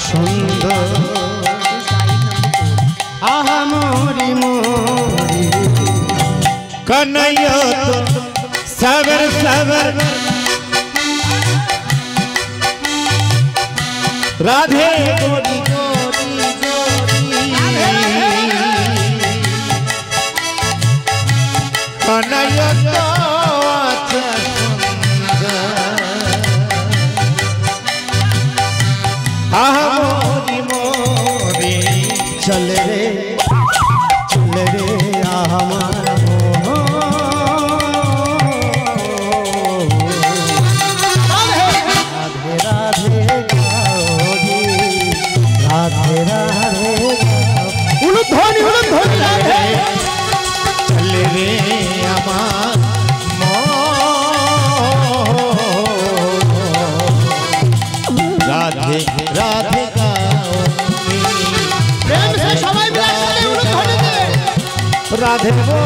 সুন্দর আহা মোরি মোরি कन्हैया तो सबर सबर राधे गोरी गोरी गोरी कन्हैया तो अच्छा सुंदर आहा मोरी मोरी चल रे आहा राधे वो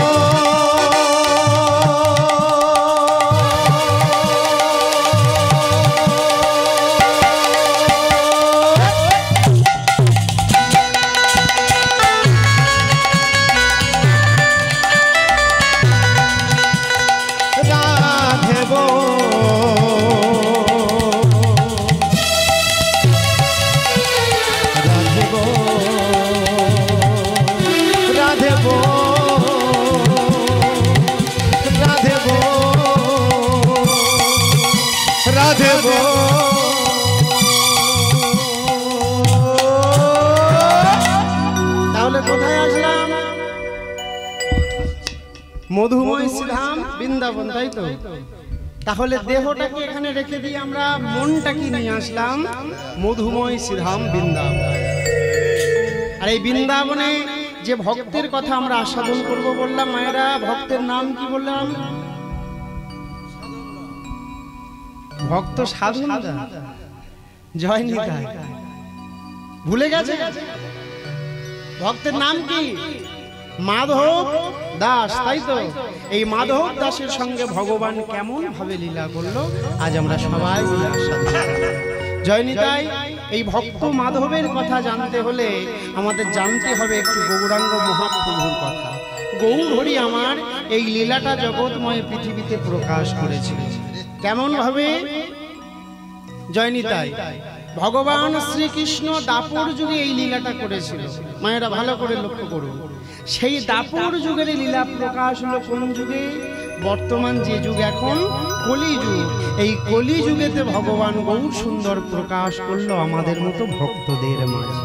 মধুময় শ্রীধাম বৃন্দাবন তাই তো তাহলে দেহটাকে এখানে রেখে দিয়ে আমরা মনটাকে নিয়ে আসলাম মধুময় শ্রীধাম বৃন্দাবন আর এই বৃন্দাবনে যে ভক্তের কথা আমরা আস্বাদন করব বললাম মায়েরা ভক্তের নাম কি বললাম ভক্ত সাধু জয় নিতাই ভুলে গেছে ভক্তের নাম কি মাধব দাস তাই তো এই মাধব দাসের সঙ্গে ভগবান কেমন ভাবে লীলা করলো আজ আমরা সবাই মিলে আস্বাদন জয় নিতাই এই ভক্ত মাধবের কথা জানতে হলে আমাদের জানতে হবে একটু গৌরাঙ্গ মহাপ্রভুর কথা গৌর হরি আমার এই লীলাটা জগৎময় পৃথিবীতে প্রকাশ করেছিল কেমন ভাবে জয় নিতাই ভগবান শ্রীকৃষ্ণ দাপর যুগে এই লীলাটা করেছিল মায়েরা ভালো করে লক্ষ্য করুন সেই দাপর যুগের লীলা প্রকাশ হলো কোন যুগে বর্তমান যে যুগ এখন কলি যুগ এই কলি যুগেতে ভগবান গৌর সুন্দর প্রকাশ করলো আমাদের মতো ভক্তদের মাঝে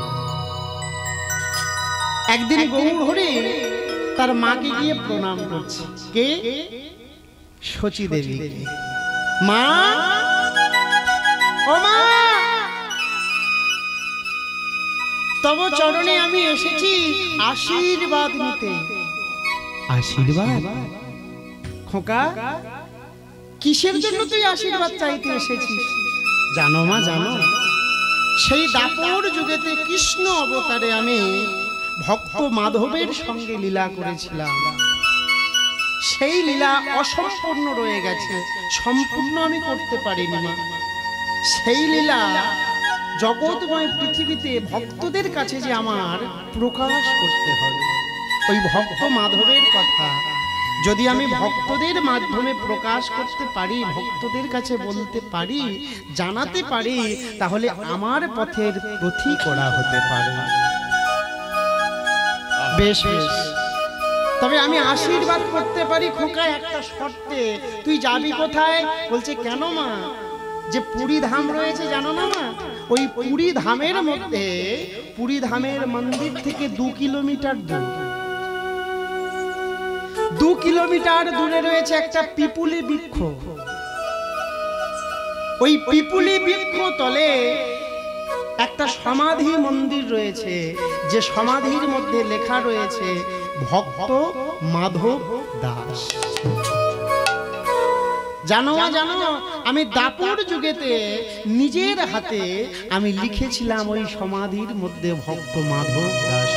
একদিন গৌর হরি তার মাকে গিয়ে প্রণাম করছে কে শচী দেবী মা ও মা তব চরণে আমি এসেছি আশীর্বাদ নিতে আশীর্বাদ খোকা কিসের জন্য তুই আশীর্বাদ চাইতে এসেছিস জানো মা জানো সেই দাপর যুগেতে কৃষ্ণ অবতারে আমি ভক্ত মাধবের সঙ্গে লীলা করেছিলাম সেই লীলা অসম্পূর্ণ রয়ে গেছে সম্পূর্ণ আমি করতে পারিনি মা সেই লীলা জগৎময় পৃথিবীতে ভক্তদের কাছে যে আমার প্রকাশ করতে হবে ওই ভক্ত মাধবের কথা যদি আমি ভক্তদের মাধ্যমে প্রকাশ করতে পারি ভক্তদের কাছে বলতে পারি জানাতে পারি তাহলে আমার পথের পথিক করা হতে পারে বেশ বেশ তবে আমি আশীর্বাদ করতে পারি খোকা একটা শর্তে তুই যাবি কোথায় বলছে কেন মা যে পুরী ধাম রয়েছে জানো না মা ওই পুরী ধামের মধ্যে পুরী ধামের মন্দির থেকে 2 কিলোমিটার দূর 2 কিলোমিটার দূরে রয়েছে একটা পিপুলি বৃক্ষ ওই পিপুলি বৃক্ষ তলে একটা সমাধি মন্দির রয়েছে যে সমাধির মধ্যে লেখা রয়েছে ভক্ত মাধব দাস জানো জানো আমি দাপর যুগেতে নিজের হাতে আমি লিখেছিলাম ওই সমাধির মধ্যে ভক্ত মাধব দাস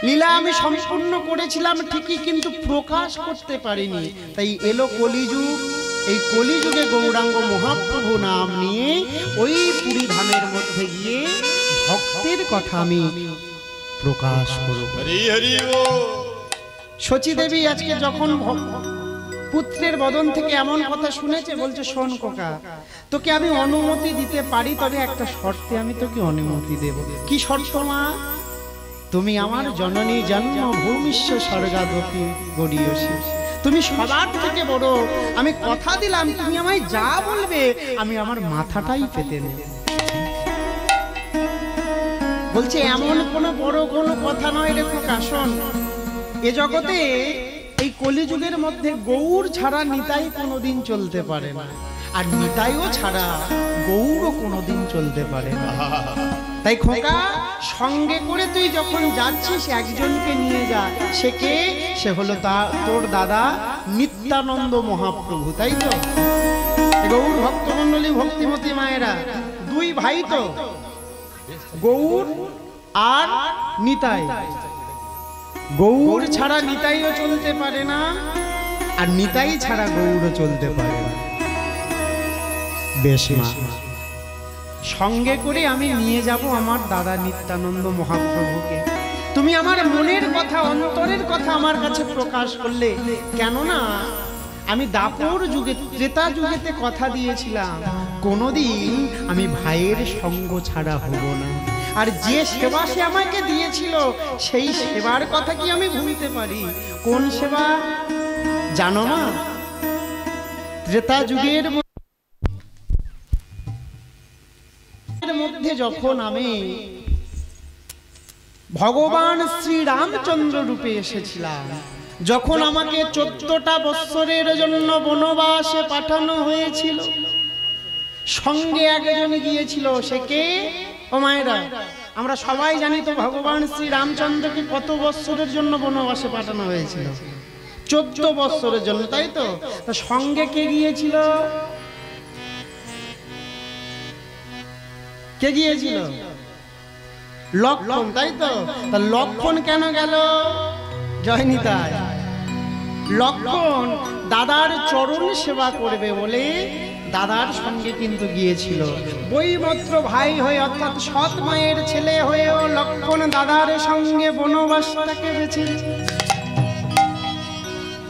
লীলা আমি সম্পূর্ণ করেছিলাম ঠিকই কিন্তু প্রকাশ করতে পারিনি তাই এলো কলিযুগ এই কলিযুগে গৌরাঙ্গ মহাপ্রভু নাম নিয়ে ওই পুরী ধামের মধ্যে গিয়ে ভক্তের কথা আমি প্রকাশ করব। শচী দেবী আজকে যখন পুত্রের বদন থেকে এমন কথা শুনেছে, বলছে শোন খোকা, তোকে আমি অনুমতি দিতে পারি, তবে একটা শর্তে আমি তোকে অনুমতি দেব। কি শর্ত মা? তুমি আমার জননী জন্মভূমিষ্য স্বর্গাদপি গড়িয়সী, তুমি সবার থেকে বড়, আমি কথা দিলাম তুমি আমায় যা বলবে আমি আমার মাথাটাই পেতে নেব। বলছে এমন কোনো বড় কোনো কথা নয় রে খোকা, শোন, এ জগতে এই কলিযুগের মধ্যে গৌর ছাড়া নিতাই কোনোদিন চলতে পারে না, আর নিতাইও ছাড়া গৌরও কোনোদিন চলতে পারে না। তাই খোকা, সঙ্গে করে তুই যখন যাচ্ছিস একজনকে নিয়ে যা। সে কে? সে হলো তোর দাদা নিত্যানন্দ মহাপ্রভু, তাই তো? গৌর ভক্তমণ্ডলী, ভক্তিমতী মায়েরা, দুই ভাই তো, গৌর আর নিতাই। গৌর ছাড়া নিতাইও চলতে পারে না, আর নিতাই ছাড়া গৌরও চলতে পারে না। বেশ মা, সঙ্গে করে আমি নিয়ে যাব আমার দাদা নিত্যানন্দ মহাপ্রভুকে। তুমি আমার মনের কথা, অন্তরের কথা আমার কাছে প্রকাশ করলে। কেননা আমি দাপর যুগে, ত্রেতা যুগেতে কথা দিয়েছিলাম কোনোদিন আমি ভাইয়ের সঙ্গ ছাড়া হব না। আর যে সেবা সে আমাকে দিয়েছিল, সেই সেবার কথা কি আমি ভুলতে পারি? কোন সেবা জানো না? ত্রেতা যুগের মধ্যে যখন আমি ভগবান শ্রী রামচন্দ্র রূপে এসেছিলাম, যখন আমাকে 14টা বৎসরের জন্য বনবাসে পাঠানো হয়েছিল, সঙ্গে একজন গিয়েছিল। সে কে? ও মায়েরা, আমরা সবাই জানি তো ভগবান শ্রী রামচন্দ্রকে কত বৎসরের জন্য বনবাসে পাঠানো হয়েছিল? 14 বৎসরের জন্য, তাই তো? সঙ্গে কে গিয়েছিল? কে গিয়েছিল? লক্ষণ, তাই তো? তা লক্ষণ কেন গেল? জয়নিতাই। লক্ষণ দাদার চরণ সেবা করবে বলে দাদার সঙ্গে কিন্তু গিয়েছিল। বৈমত্র ভাই হয়ে, অর্থাৎ সৎ মায়ের ছেলে হয়েও লক্ষণ দাদার সঙ্গে বনবাসটাকে বেছে।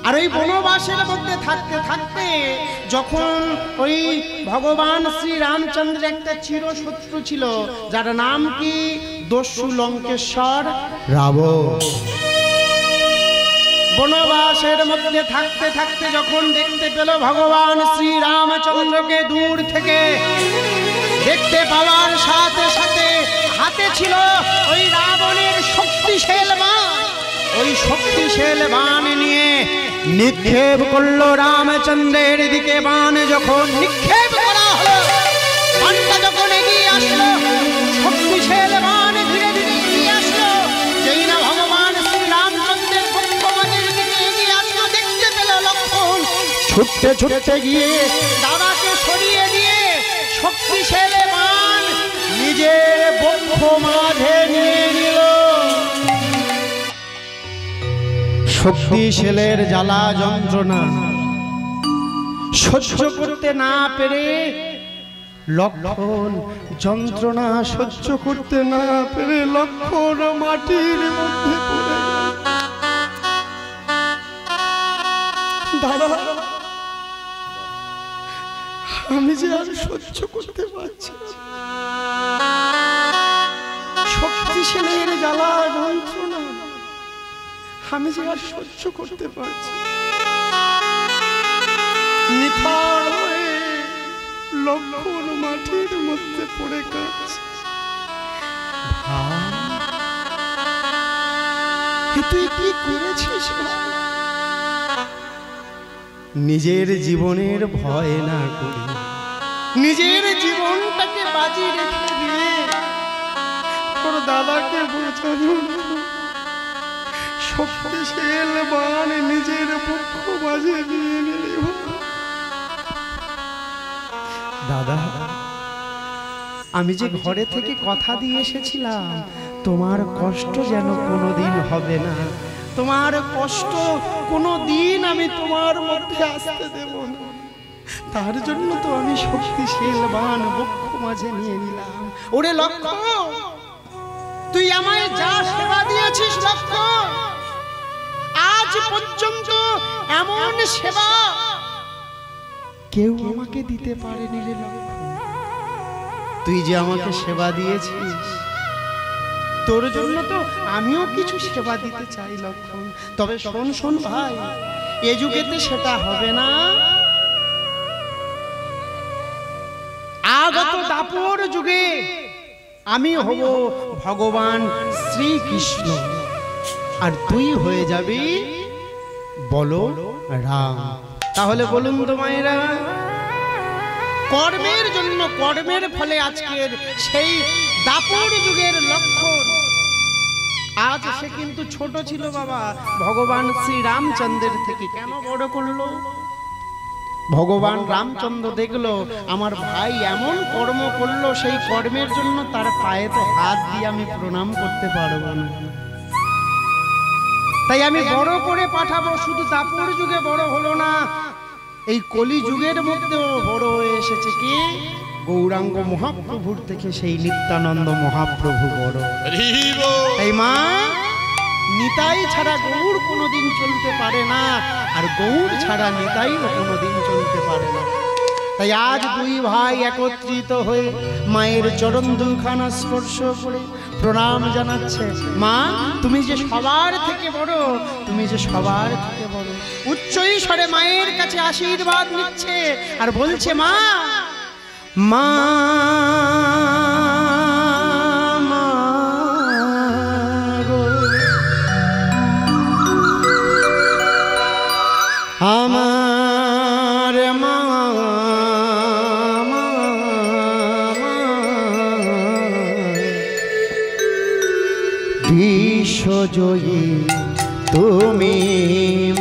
আর ওই বনবাসের মধ্যে থাকতে থাকতে যখন ওই ভগবান শ্রী রামচন্দ্রের একটা চিরশত্রু ছিল, যার নাম কি? দস্যু লঙ্কেশ্বর রাবণ। বনবাসের মধ্যে থাকতে থাকতে যখন দেখতে পেল ভগবান শ্রী রামচন্দ্রকে দূর থেকে, দেখতে পাওয়ার সাথে সাথে হাতে ছিল ওই রাবণের শক্তিশালী বাণ। ওই শক্তিশালী বাণ নিয়ে নিক্ষেপ করলো রামচন্দ্রের দিকে। বাণ যখন নিক্ষেপ করা হলো, বাণটা যখন এগিয়ে আসলো, শক্তিশালী বাণ ধীরে ধীরে এগিয়ে আসলো। যেই না ভগবান শ্রী রামচন্দ্রের পক্ষমাদের দিকে এগিয়ে আসলো, দেখতে পেল লক্ষণ ছুটতে ছুটতে গিয়ে দাদাকে সরিয়ে দিয়ে শক্তিশালী বাণ নিজের বক্ষ মাঝে নিয়ে নিল। শক্তিশালের জ্বালা যন্ত্রণা সহ্য করতে না পেরে লক্ষণ, যন্ত্রণা সহ্য করতে না পেরে লক্ষণ মাটির মধ্যে পড়ে। দাদা, আমি যে আর সহ্য করতে পারছি না, শক্তিশালের জ্বালা যন্ত্রণা আমি যে আর সহ্য করতে পারছি। নিথর হয়ে লক্ষণ মাটির মধ্যে পড়ে কাঁদছে। তুই কি করেছিস? নিজের জীবনের ভয় না করে, নিজের জীবনটাকে বাজি রেখে দিয়ে তোর দাদাকে বোঝানো শক্তিশালী বাণ নিজের পক্ষ মাঝে নিয়ে নিলি। দাদা, আমি যে ঘরে থেকে কথা দিয়ে এসেছিলাম তোমার কষ্ট যেন কোনোদিন হবে না, তোমার কষ্ট কোনোদিন আমি তোমার মধ্যে আসতে দেব না। তার জন্য তো আমি শক্তিশীল বান বক্ষ মাঝে নিয়ে নিলাম। ওরে লক্ষ্য, তুই আমায় যা সেবা দিয়েছিস লক্ষ্য, আজ পর্যন্ত এমন সেবা কেউ আমাকে দিতে পারেনি রে লক্ষ্য। তুই যে আমাকে সেবা দিয়েছিস, তোর জন্য তো আমিও কিছু সেবা দিতে চাই লক্ষণ। তবে শোন শোন ভাই, এ যুগেতে সেটা হবে না। আগত দাপর যুগে আমি হব ভগবান শ্রীকৃষ্ণ, আর তুই হয়ে যাবি বলো রাম। তাহলে বলুন তো মায়েরা, কর্মের জন্য, কর্মের ফলে আজকের সেই দাপর যুগের লক্ষণ। আজ সে কিন্তু ছোট ছিল বাবা, ভগবান শ্রী রামচন্দ্রের থেকে কেন বড় করলো? ভগবান রামচন্দ্র দেখলো আমার ভাই এমন কর্ম করলো, সেই কর্মের জন্য তার পায়ে তো হাত দিয়ে আমি প্রণাম করতে পারবো না, তাই আমি বড় করে পাঠাবো। শুধু দাপর যুগে বড় হলো না, এই কলি যুগের মধ্যেও বড় হয়ে এসেছে কি? গৌরাঙ্গ মহাপ্রভুর থেকে সেই নিত্যানন্দ মহাপ্রভু বড়। এই মা, নিতাই ছাড়া গৌর কোনোদিন চলতে পারে না, আর গৌর ছাড়া নিতাইও কোনোদিন চলতে পারে না। তাই আজ দুই ভাই একত্রিত হয়ে মায়ের চরণ দুখানা স্পর্শ করে প্রণাম জানাচ্ছে। মা, তুমি যে সবার থেকে বড়, তুমি যে সবার থেকে বড়। উচ্চই স্বরে মায়ের কাছে আশীর্বাদ নিচ্ছে আর বলছে, মা মা আমার মা, বিশ্বজয়ী তুমি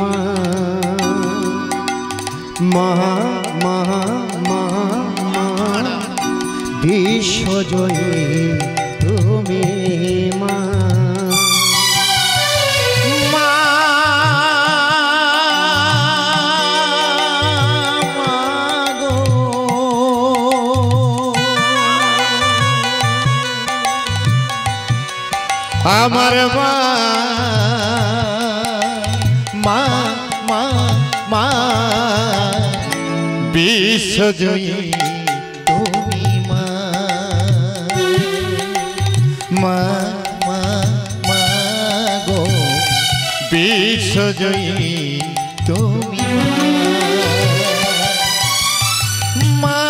মা, মা মা মা বিশ্বজয়ী তুমি মা। আমার মা মা মা মা বিশ্বজয়ী তুমি মা, মা মা মা গো বিশ্বজয়ী তুমি মা।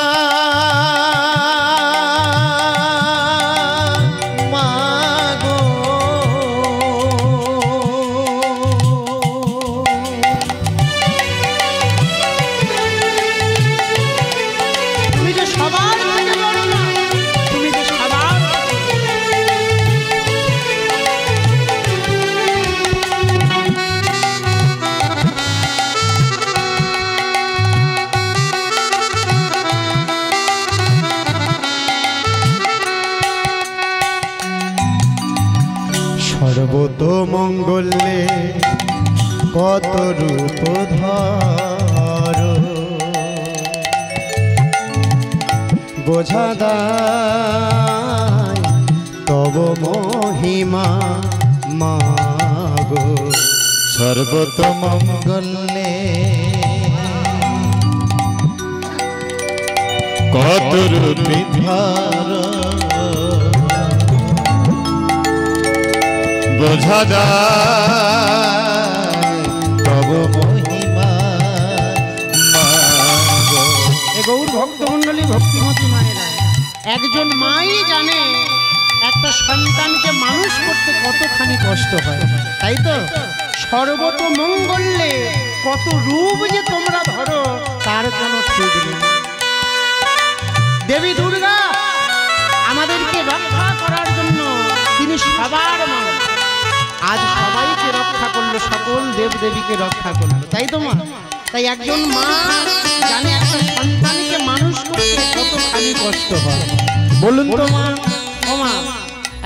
সর্বতোমঙ্গলে কত রূপ ধর, বোঝা দায় তব মহিমা মাগো। সর্বতোমঙ্গলে কত রূপ ধর, বোঝা যায় তব মহিমা মাগো। এ গৌর ভক্তমণ্ডলী, ভক্তিমতী মায়েরা, একজন মাই জানে একটা সন্তানকে মানুষ করতে কতখানি কষ্ট হয়, তাই তো? সর্বতোমঙ্গলে কত রূপ যে তোমরা ধরো তার কোনো ঠিক নেই। দেবী দুর্গা আমাদেরকে রক্ষা করার জন্য তিনি সবার মা, আজ সবাইকে রক্ষা করলো, সকল দেব দেবীকে রক্ষা করলো, তাই তো মা? তাই একজন মা জানে একটা সন্তানকে মানুষ করতে কতখানি কষ্ট হয়। বলুন তো মা, ও মা,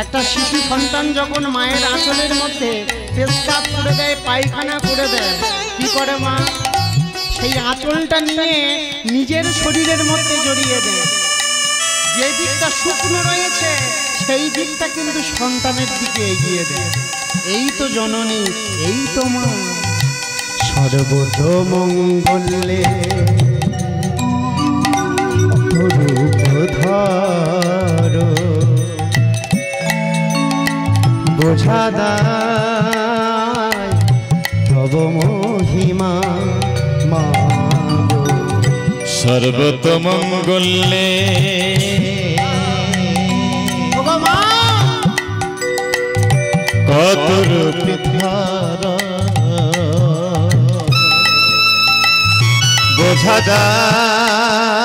একটা শিশু সন্তান যখন মায়ের আঁচলের মধ্যে পেশাব করে দেয়, পায়খানা করে দেয়, কি করে মা? সেই আঁচলটা নিয়ে নিজের শরীরের মধ্যে জড়িয়ে দেয়। যে দিকটা শুকনো রয়েছে সেই দিকটা কিন্তু সন্তানের দিকে এগিয়ে দেয়। এই তো জননী, এই তো মা। সর্বতমঙ্গলে রূপধর বোঝা দায় তব মহিমা মা। সর্বতমঙ্গলে কত রূপধর বোঝা যায়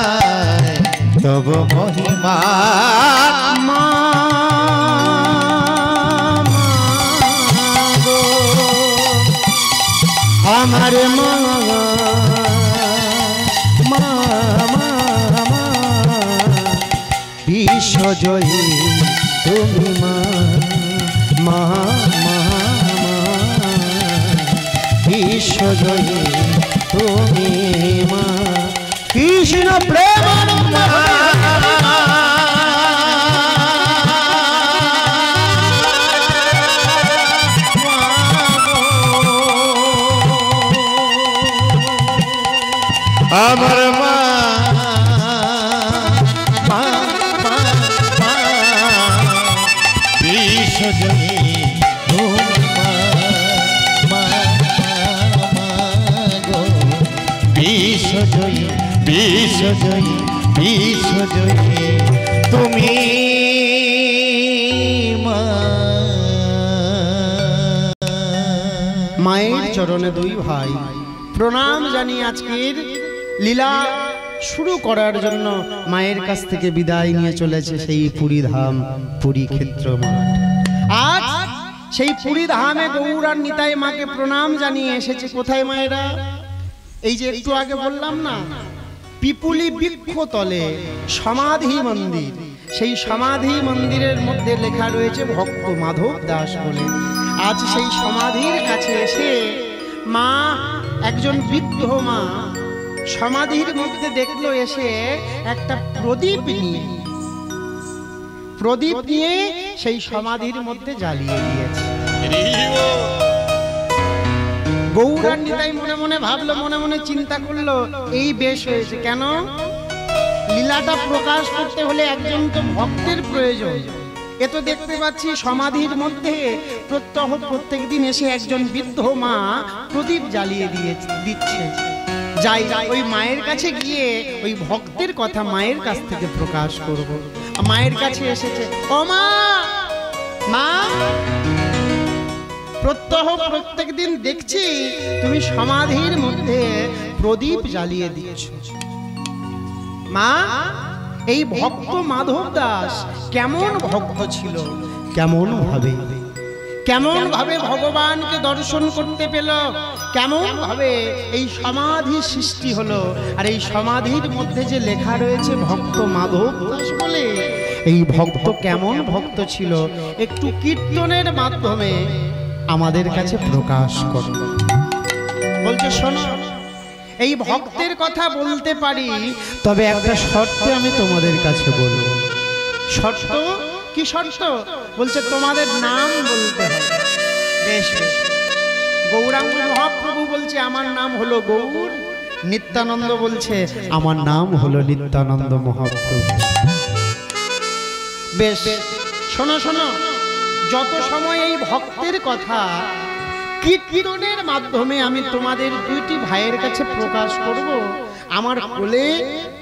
তব মহিমা মা। আমার মা মা মা মা বিশ্বজয়ী তুমি মা মা মা মা বিশ্বজয়ী তুমি মা। কৃষ্ণ প্রেমানন্দ আমার মা মা মা মা বিশ্বজয়ী তুমি মা মা মা গো বিশ্বজয়ী বিশ্বজয়ী বিশ্বজয়ী তুমি মা। মায়ের চরণে দুই ভাই প্রণাম জানিয়ে আজকের লীলা শুরু করার জন্য মায়ের কাছ থেকে বিদায় নিয়ে চলেছে সেই পুরী ধাম, পুরী ক্ষেত্র মাঠ। আজ সেই পুরী ধামে গৌরার নিতাই মাকে প্রণাম জানিয়ে এসেছে। কোথায় মায়েরা? এই যে একটু আগে বললাম না, পিপুলি বৃক্ষ তলে সমাধি মন্দির। সেই সমাধি মন্দিরের মধ্যে লেখা রয়েছে ভক্ত মাধব দাস বলে। আজ সেই সমাধির কাছে এসে মা, একজন বৃদ্ধ মা, সমাধির মধ্যে দেখলো এসে একটা প্রদীপ নিয়ে সেই সমাধির মধ্যে জ্বালিয়ে দিয়েছে। গৌরার নিতাই মনে মনে ভাবলো, মনে মনে চিন্তা করলো, এই বেশ হয়েছে। কেন? লীলাটা প্রকাশ করতে হলে একজন তো ভক্তের প্রয়োজন। এ তো দেখতে পাচ্ছি সমাধির মধ্যে প্রত্যহ প্রত্যেকদিন এসে একজন বৃদ্ধ মা প্রদীপ জ্বালিয়ে দিচ্ছে। যাই ওই মায়ের কাছে গিয়ে ওই ভক্তের কথা মায়ের কাছ থেকে প্রকাশ করব। মায়ের কাছে এসেছে, ও মা, মা, প্রত্যহ প্রত্যেকদিন দেখছি তুমি সমাধির মধ্যে প্রদীপ জ্বালিয়ে দিচ্ছ। মা, এই ভক্ত মাধব দাস কেমন ভক্ত ছিল, কেমন ভাবে ভগবানকে দর্শন করতে পেল, কেমন ভাবে এই সমাধি সৃষ্টি হলো। আর এই সমাধির মধ্যে যে লেখা রয়েছে ভক্ত মাধব দাস বলে, এই ভক্ত কেমন ভক্ত ছিল একটু কীর্তনের মাধ্যমে আমাদের কাছে প্রকাশ করো। বলছে, শোনো, এই ভক্তের কথা বলতে পারি, তবে একটা শর্তে আমি তোমাদের কাছে বলবো। শর্ত কি? শর্ত বলছে তোমাদের নাম বলতে হবে। বেশ বেশ। গৌরাঙ্গ মহাপ্রভু বলছে আমার নাম হলো গৌর। নিত্যানন্দ বলছে আমার নাম হলো নিত্যানন্দ মহাপ্রভু। বেশ, শোনো শোনো, যত সময় এই ভক্তের কথা কীর্তনের মাধ্যমে আমি তোমাদের দুইটি ভাইয়ের কাছে প্রকাশ করব, আমার কোলে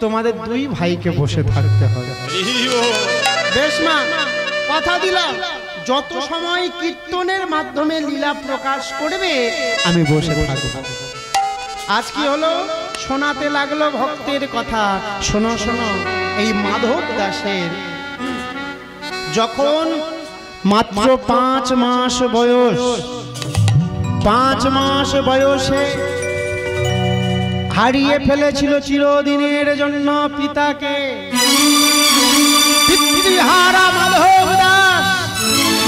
তোমাদের দুই ভাইকে বসে থাকতে হবে। বেশ মা, কথা দিলাম, যত সময় কীর্তনের মাধ্যমে লীলা প্রকাশ করবে আমি বসে থাকব। আজ কি হলো? শোনাতে লাগলো ভক্তের কথা। শোনো শোনো, এই মাধব দাসের যখন মাত্র 5 মাস বয়স, 5 মাস বয়সে হারিয়ে ফেলেছিল চিরদিনের জন্য পিতাকে। পিতৃহারা মাধব দাস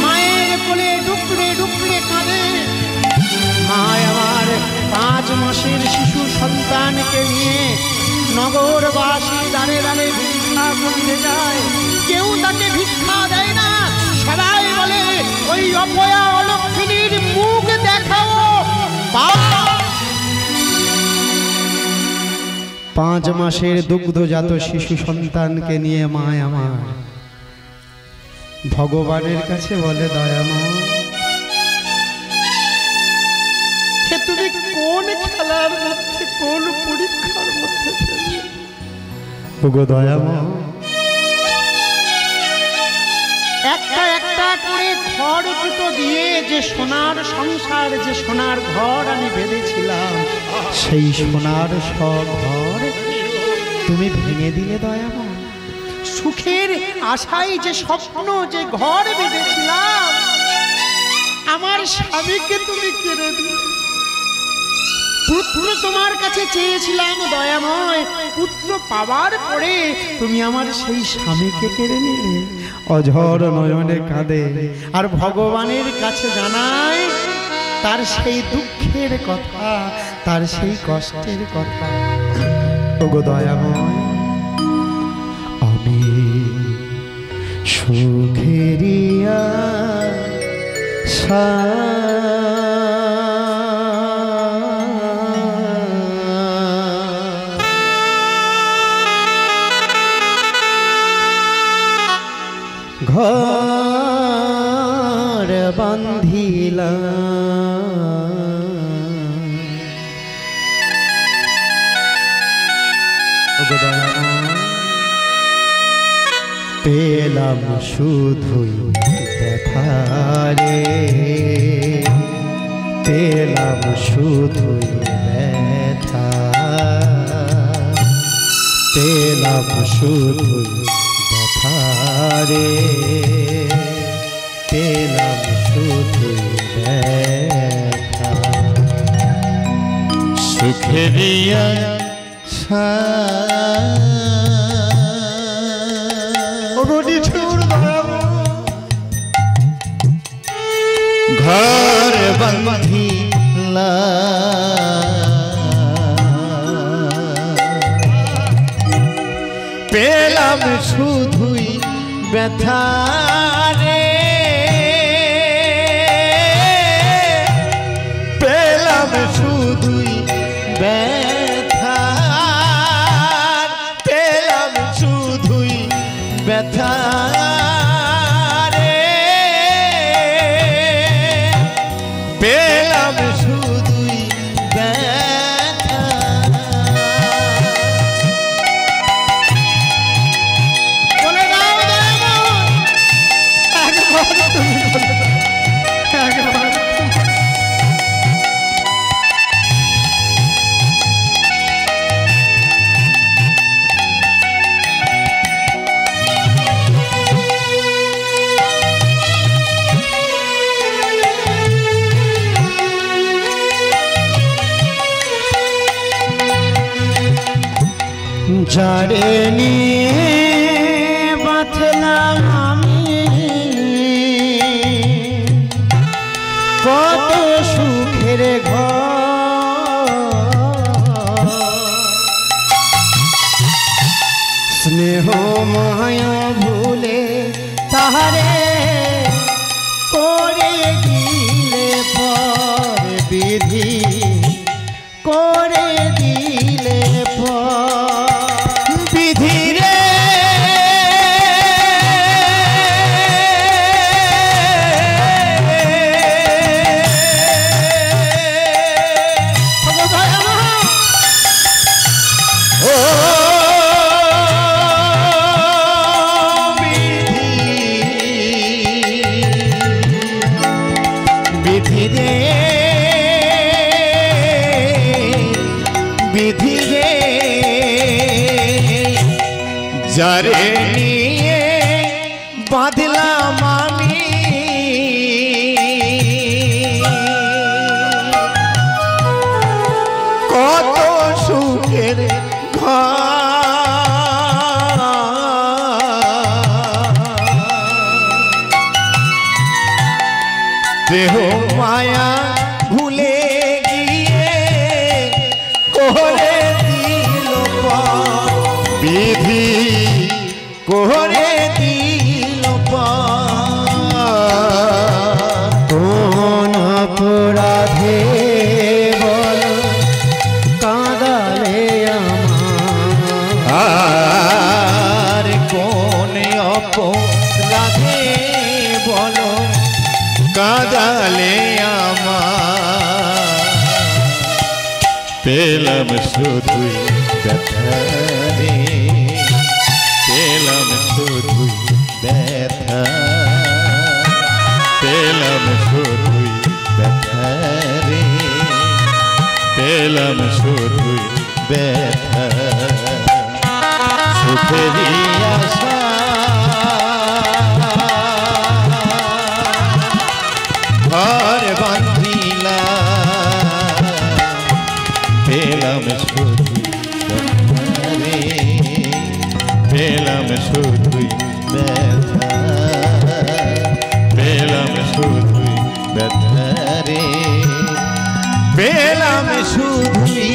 মায়ের কোলে ডুকরে ডুকরে কাঁদে। মা আমার 5 মাসের শিশু সন্তানকে নিয়ে নগরবাসী দাঁড়ে দাঁড়ে ভিক্ষা করতে যায়, কেউ তাকে ভিক্ষা দেয় না। সবাই বলে ওই অপয়া অলক্ষিণীর মুখ দেখাও। 5 মাসের দুগ্ধজাত শিশু সন্তানকে নিয়ে মা আমার ভগবানের কাছে বলে, দয়াময় তুমি কোন খেলার মধ্যে, কোন পরীক্ষার মধ্যে ওগো দয়াময়, একটা একটা করে খড় দুটো দিয়ে যে সোনার সংসার, যে সোনার ঘর আমি বেঁধেছিলাম, সেই সোনার সব ঘর তুমি ভেঙে দিলে দয়াময়। সুখের আশায় যে স্বপ্ন, যে ঘর বেঁধেছিলাম, আমার স্বামীকে তুমি কেড়ে দিলে। পুত্র তোমার কাছে চেয়েছিলাম দয়াময়, পুত্র পাওয়ার পরে তুমি আমার সেই স্বামীকে কেড়ে নিলে। অঝর নয়নে কাঁদে আর ভগবানের কাছে জানায় তার সেই দুঃখের কথা, তার সেই কষ্টের কথা। ওগো দয়াময়, আমি সুখেরিয়া ঘর বান্ধিলাম, পেলাম শুধুই ব্যথারে, পেলাম শুধুই ব্যথা, পেলাম শুধুই ব্যথারে, পেলাম শুধুই ব্যথা। সুখেরিয়া ঘর বান্ধিলা, পেলাম শুধুই ব্যথা রে, পেলাম শুধুই ব্যথা, পেলাম শুধুই ব্যথা রে, পেলাম শুধুই ব্যথা। বলে দাও দয়াময়, একবার তুমি বলে দাও, একবার। যারে নিয়ে বাঁধলাম আমি কত সুখের ঘর, স্নেহ মায়া ভুলে তাহারে করে দিলে পর বিধি, করে দিলে বিধি রে, ও বিধি রে, বিধি রে, যারে নিয়ে বাঁধলাম আমি কত সুখের ঘর, দেহ মায়া ভুলে গিয়ে করে করে দিল কোন অপরাধে বল কাঁদালে আর কোন অপরাধে বলো কাঁদালে আমার পেলাম শুধুই ব্যথা রে পেলাম শুধুই ব্যথা পেলাম শুধুই ব্যথা রে পেলাম শুধুই ব্যথা সুখেরই আশা ঘর বাঁধিলা পেলাম শুধুই ব্যথা রে পেলাম শুধুই ব্যথা পেলাম শুধুই ব্যথা রে পেলাম শুধুই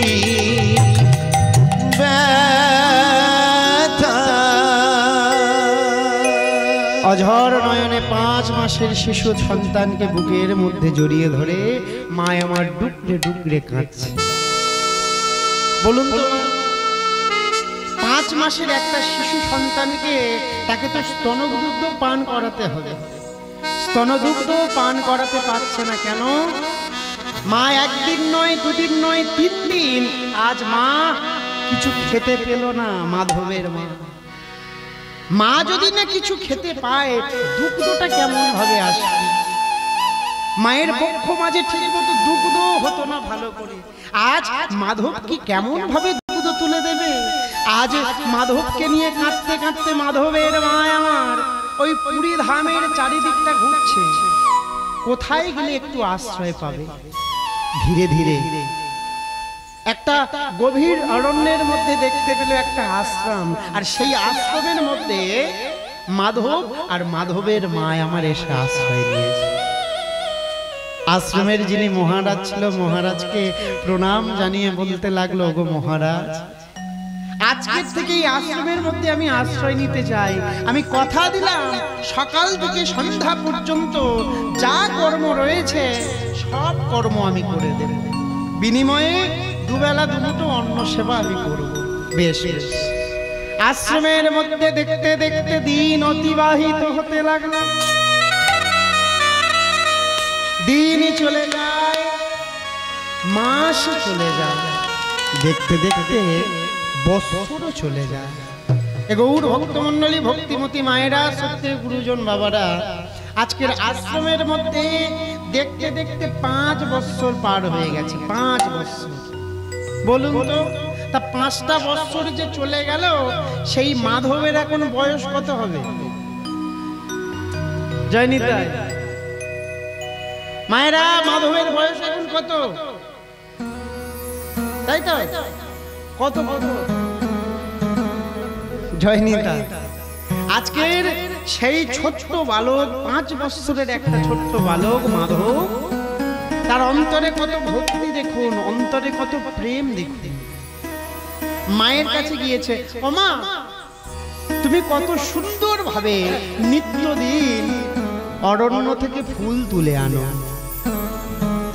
ব্যথা। অঝর নয়নে 5 মাসের শিশু সন্তানকে বুকের মধ্যে জড়িয়ে ধরে মা আমার ডুকরে ডুকরে কাঁদছে। বলুন তো 5 মাসের একটা শিশু সন্তানকে তাকে তো স্তনদুগ্ধ পান করাতে হবে, স্তনদুগ্ধ পান করাতে পারছে না কেন? মা একদিন নয়, দুদিন নয়, 3 দিন আজ মা কিছু খেতে পেল না। মাধবের মা, মা যদি না কিছু খেতে পায় দুগ্ধটা কেমন ভাবে আসবে? মায়ের বক্ষ মাঝে ঠিক মতো দুগ্ধ হতো না ভালো করে। আজ মাধব কি কেমন ভাবে দুগ্ধ তুলে দেবে? আজ মাধবকে নিয়ে কাঁদতে কাঁদতে মাধবের মা আমার ওই পুরী ধামের চারিদিকটা ঘুরছে, কোথায় গেলে একটু আশ্রয় পাবে। ধীরে ধীরে একটা গভীর অরণ্যের মধ্যে দেখতে পেল একটা আশ্রম, আর সেই আশ্রমের মধ্যে মাধব আর মাধবের মা আমার এসে আশ্রয় নিয়েছে। আশ্রমের যিনি মহারাজ ছিল, মহারাজকে প্রণাম জানিয়ে বলতে লাগলো, গো মহারাজ, আজকের থেকে এই আশ্রমের মধ্যে আমি আশ্রয় নিতে চাই। আমি কথা দিলাম সকাল থেকে সন্ধ্যা পর্যন্ত যা কর্ম রয়েছে সব কর্ম আমি করে দেব, বিনিময়ে দুবেলা দুমুঠো অন্ন সেবা আমি করব। বেশ বেশ। আশ্রমের মধ্যে দেখতে দেখতে দিন অতিবাহিত হতে লাগলো। দিনই চলে যায়, মাস চলে যায়, দেখতে দেখতে বছরও চলে যায়। গৌর ভক্তমণ্ডলী, ভক্তিমতী মায়েরা, সত্যি গুরুজন বাবারা, আজকের আশ্রমের মধ্যে দেখতে দেখতে 5 বছর পার হয়ে গেছে। 5 বছর বলুন তো, তা 5টা বছর যে চলে গেল, সেই মাধবের এখন বয়স কত হবে? জয়নিতাই মায়েরা, মাধবের বয়স এখন কত? তাই তো, কত কত? জয়নিতাই আজকের সেই ছোট্ট বালক, 5 বছরের একটা ছোট্ট বালক মাধব, তার অন্তরে কত ভক্তি দেখুন, অন্তরে কত প্রেম দেখুন। মায়ের কাছে গিয়েছে, ও মা, তুমি কত সুন্দর ভাবে নিত্যদিন অরণ্য থেকে ফুল তুলে আনো,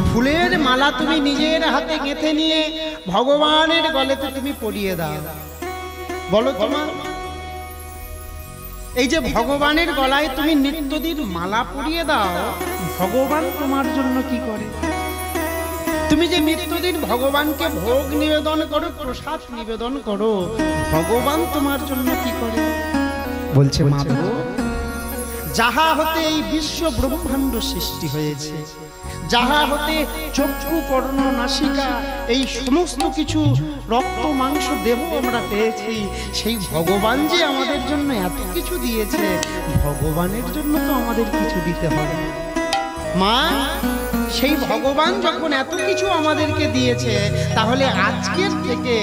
ফুলের মালা তুমি নিজের হাতে গেঁথে নিয়ে ভগবানের গলেতে তুমি পরিয়ে দাও। বলো তোমার এই যে ভগবানের গলায় তুমি নিত্যদিন মালা পরিয়ে দাও, ভগবান তোমার জন্য কি করে? তুমি যে নিত্যদিন ভগবানকে ভোগ নিবেদন করো, প্রসাদ নিবেদন করো, ভগবান তোমার জন্য কি করে? বলছে, মাধব, যাহা হতে এই বিশ্ব ব্রহ্মাণ্ড সৃষ্টি হয়েছে, যাহা হতে চক্ষু, কর্ণ, নাসিকা, এই সমস্ত কিছু রক্ত মাংস দেহ আমরা পেয়েছি, সেই ভগবান যে আমাদের জন্য এত কিছু দিয়েছে, ভগবানের জন্য তো আমাদের কিছু দিতে হবে। মা, সেই ভগবান যখন এত কিছু আমাদেরকে দিয়েছে, তাহলে আজকের থেকে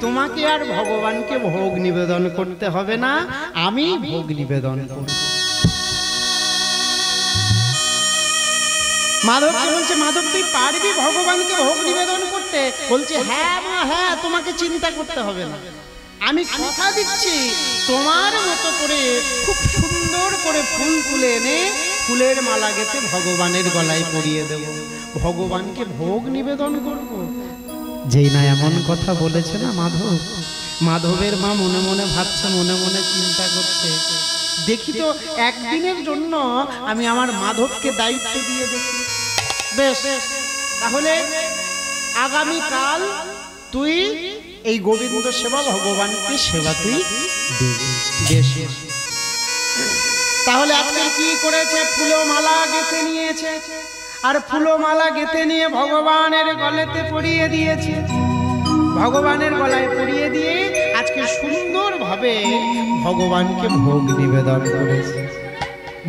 তোমাকে আর ভগবানকে ভোগ নিবেদন করতে হবে না, আমি ভোগ নিবেদন করব। মাধবকে বলছে, মাধব তুই পারবি ভগবানকে ভোগ নিবেদন করতে? বলছে, হ্যাঁ মা, হ্যাঁ, তোমাকে চিন্তা করতে হবে না, আমি কথা দিচ্ছি তোমার মতো করে খুব সুন্দর করে ফুল তুলে এনে ফুলের মালা গেঁথে ভগবানের গলায় পরিয়ে দেব, ভগবানকে ভোগ নিবেদন করব। যেই না এমন কথা বলেছে না মাধব, মাধবের মা মনে মনে ভাবছে, মনে মনে চিন্তা করছে, দেখি তো একদিনের জন্য আমি আমার মাধবকে দায়িত্ব দিয়ে দেখি। বেশ, তাহলে আগামীকাল তুই এই গোবিন্দ সেবা, ভগবানকে সেবা তুই দিবি। বেশ, তাহলে আজকে কি করেছে? ফুলো মালা গেঁথে নিয়েছে, আর ফুলো মালা গেঁথে নিয়ে ভগবানের গলাতে পরিয়ে দিয়েছে। ভগবানের গলায় পরিয়ে দিয়ে আজকে সুন্দরভাবে ভগবানকে ভোগ নিবেদন করেছে।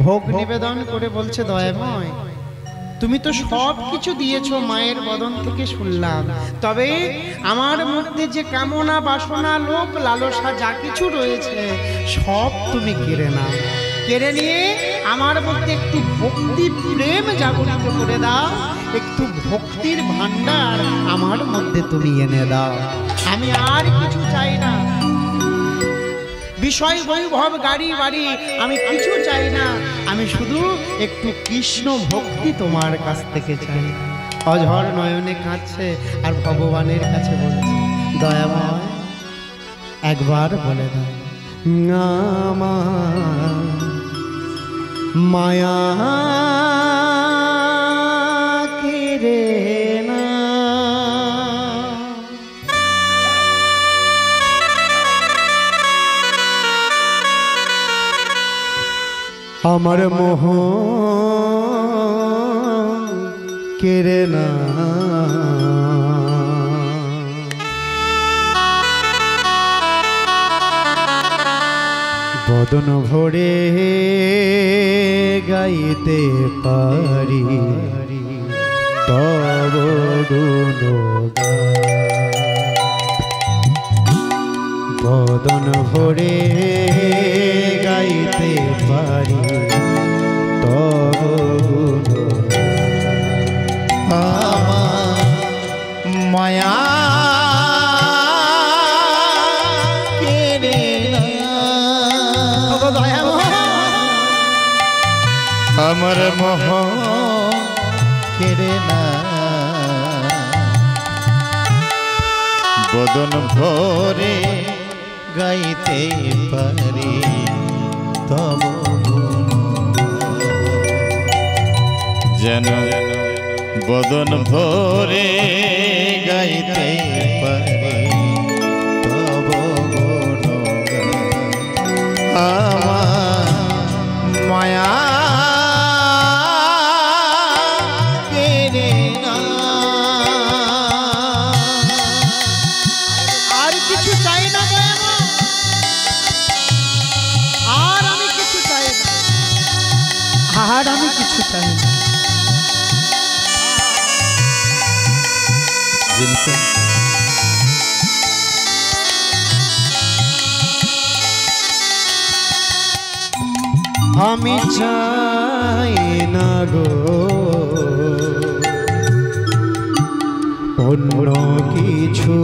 ভোগ নিবেদন করে বলছে, দয়াময় তুমি তো সব কিছু দিয়েছো, মায়ের বদন থেকে শুনলাম, তবে আমার মধ্যে যে কামনা বাসনা লোভ লালসা যা কিছু রয়েছে সব তুমি কেড়ে নাও। কেড়ে নিয়ে আমার মধ্যে একটু ভক্তি প্রেম জাগরিত করে দাও, একটু ভক্তির ভান্ডার আমার মধ্যে তুমি এনে দাও। আমি আর কিছু চাই না, বিষয় বৈভব গাড়ি বাড়ি আমি কিছু চাই না, আমি শুধু একটু কৃষ্ণ ভক্তি তোমার কাছ থেকে চাই। অঝর নয়নে কাঁদছে আর ভগবানের কাছে বলছে, দয়াময় একবার বলে দাও, আমার মায়া কেড়ে না। আমার মোহ কেড়ে না, বদন ভরে গাইতে পারি তব গুণগান। বদন ভরে গাইতে পারি তব গুণগান। আমার মায়া কেড়ে না, আমার মোহ কেড়ে না, বদন ভরে গাইতে পারি তব গুণগান। যেন বদন ভরে গাইতে পারি তব গুণগান। আমার মায়া কেড়ে না, আর কিছু চাই না, আর আমি কিছু চাই না, আর আমি কিছু চাই না। আমি চাই না গো অন্য কিছু,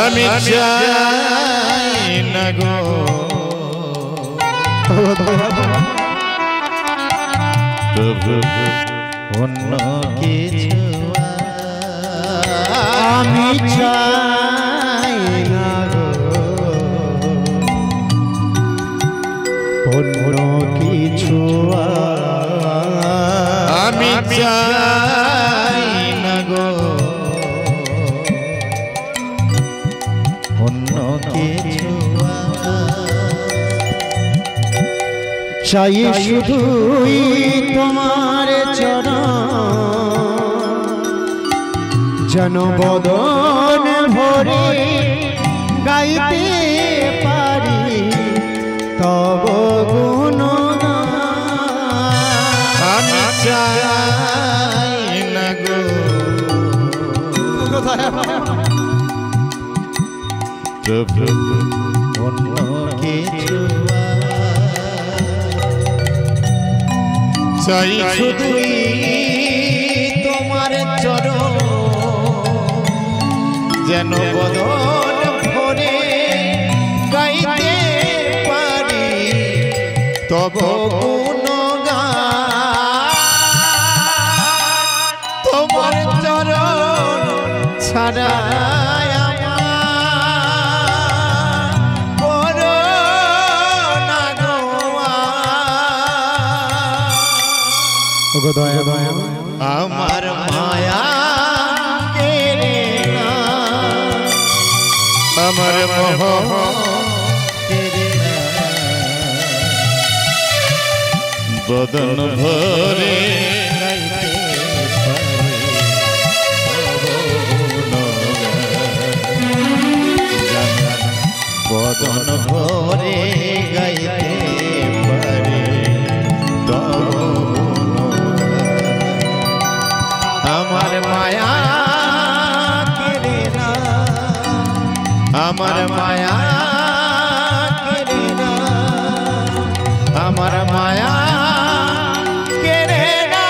আমি চাই না গো প্রভু অন্য কিছু, আমি চাই না গো অন্য কিছু, আমি চাই না গো অন্য কিছু, চাই শুধুই তোমার চরণ, যেন বদন ভরে গাইতে পারি তব গুণগান। আমি চাই না গো প্রভু অন্য কিছু, চাই শুধুই তোমার চরণ, যেন বদন ভরে গাইতে তব গুণগান তোমার চরণ ছাড়া আমার মায়া কেড়ে না, আমার মোহ কেড়ে না, বদন ভরে গাইতে পারে বদন ভরে গাইতে পারে আমার মায়া কেড়ে না, আমার মায়া কেড়ে না, আমার মায়া কেড়ে না।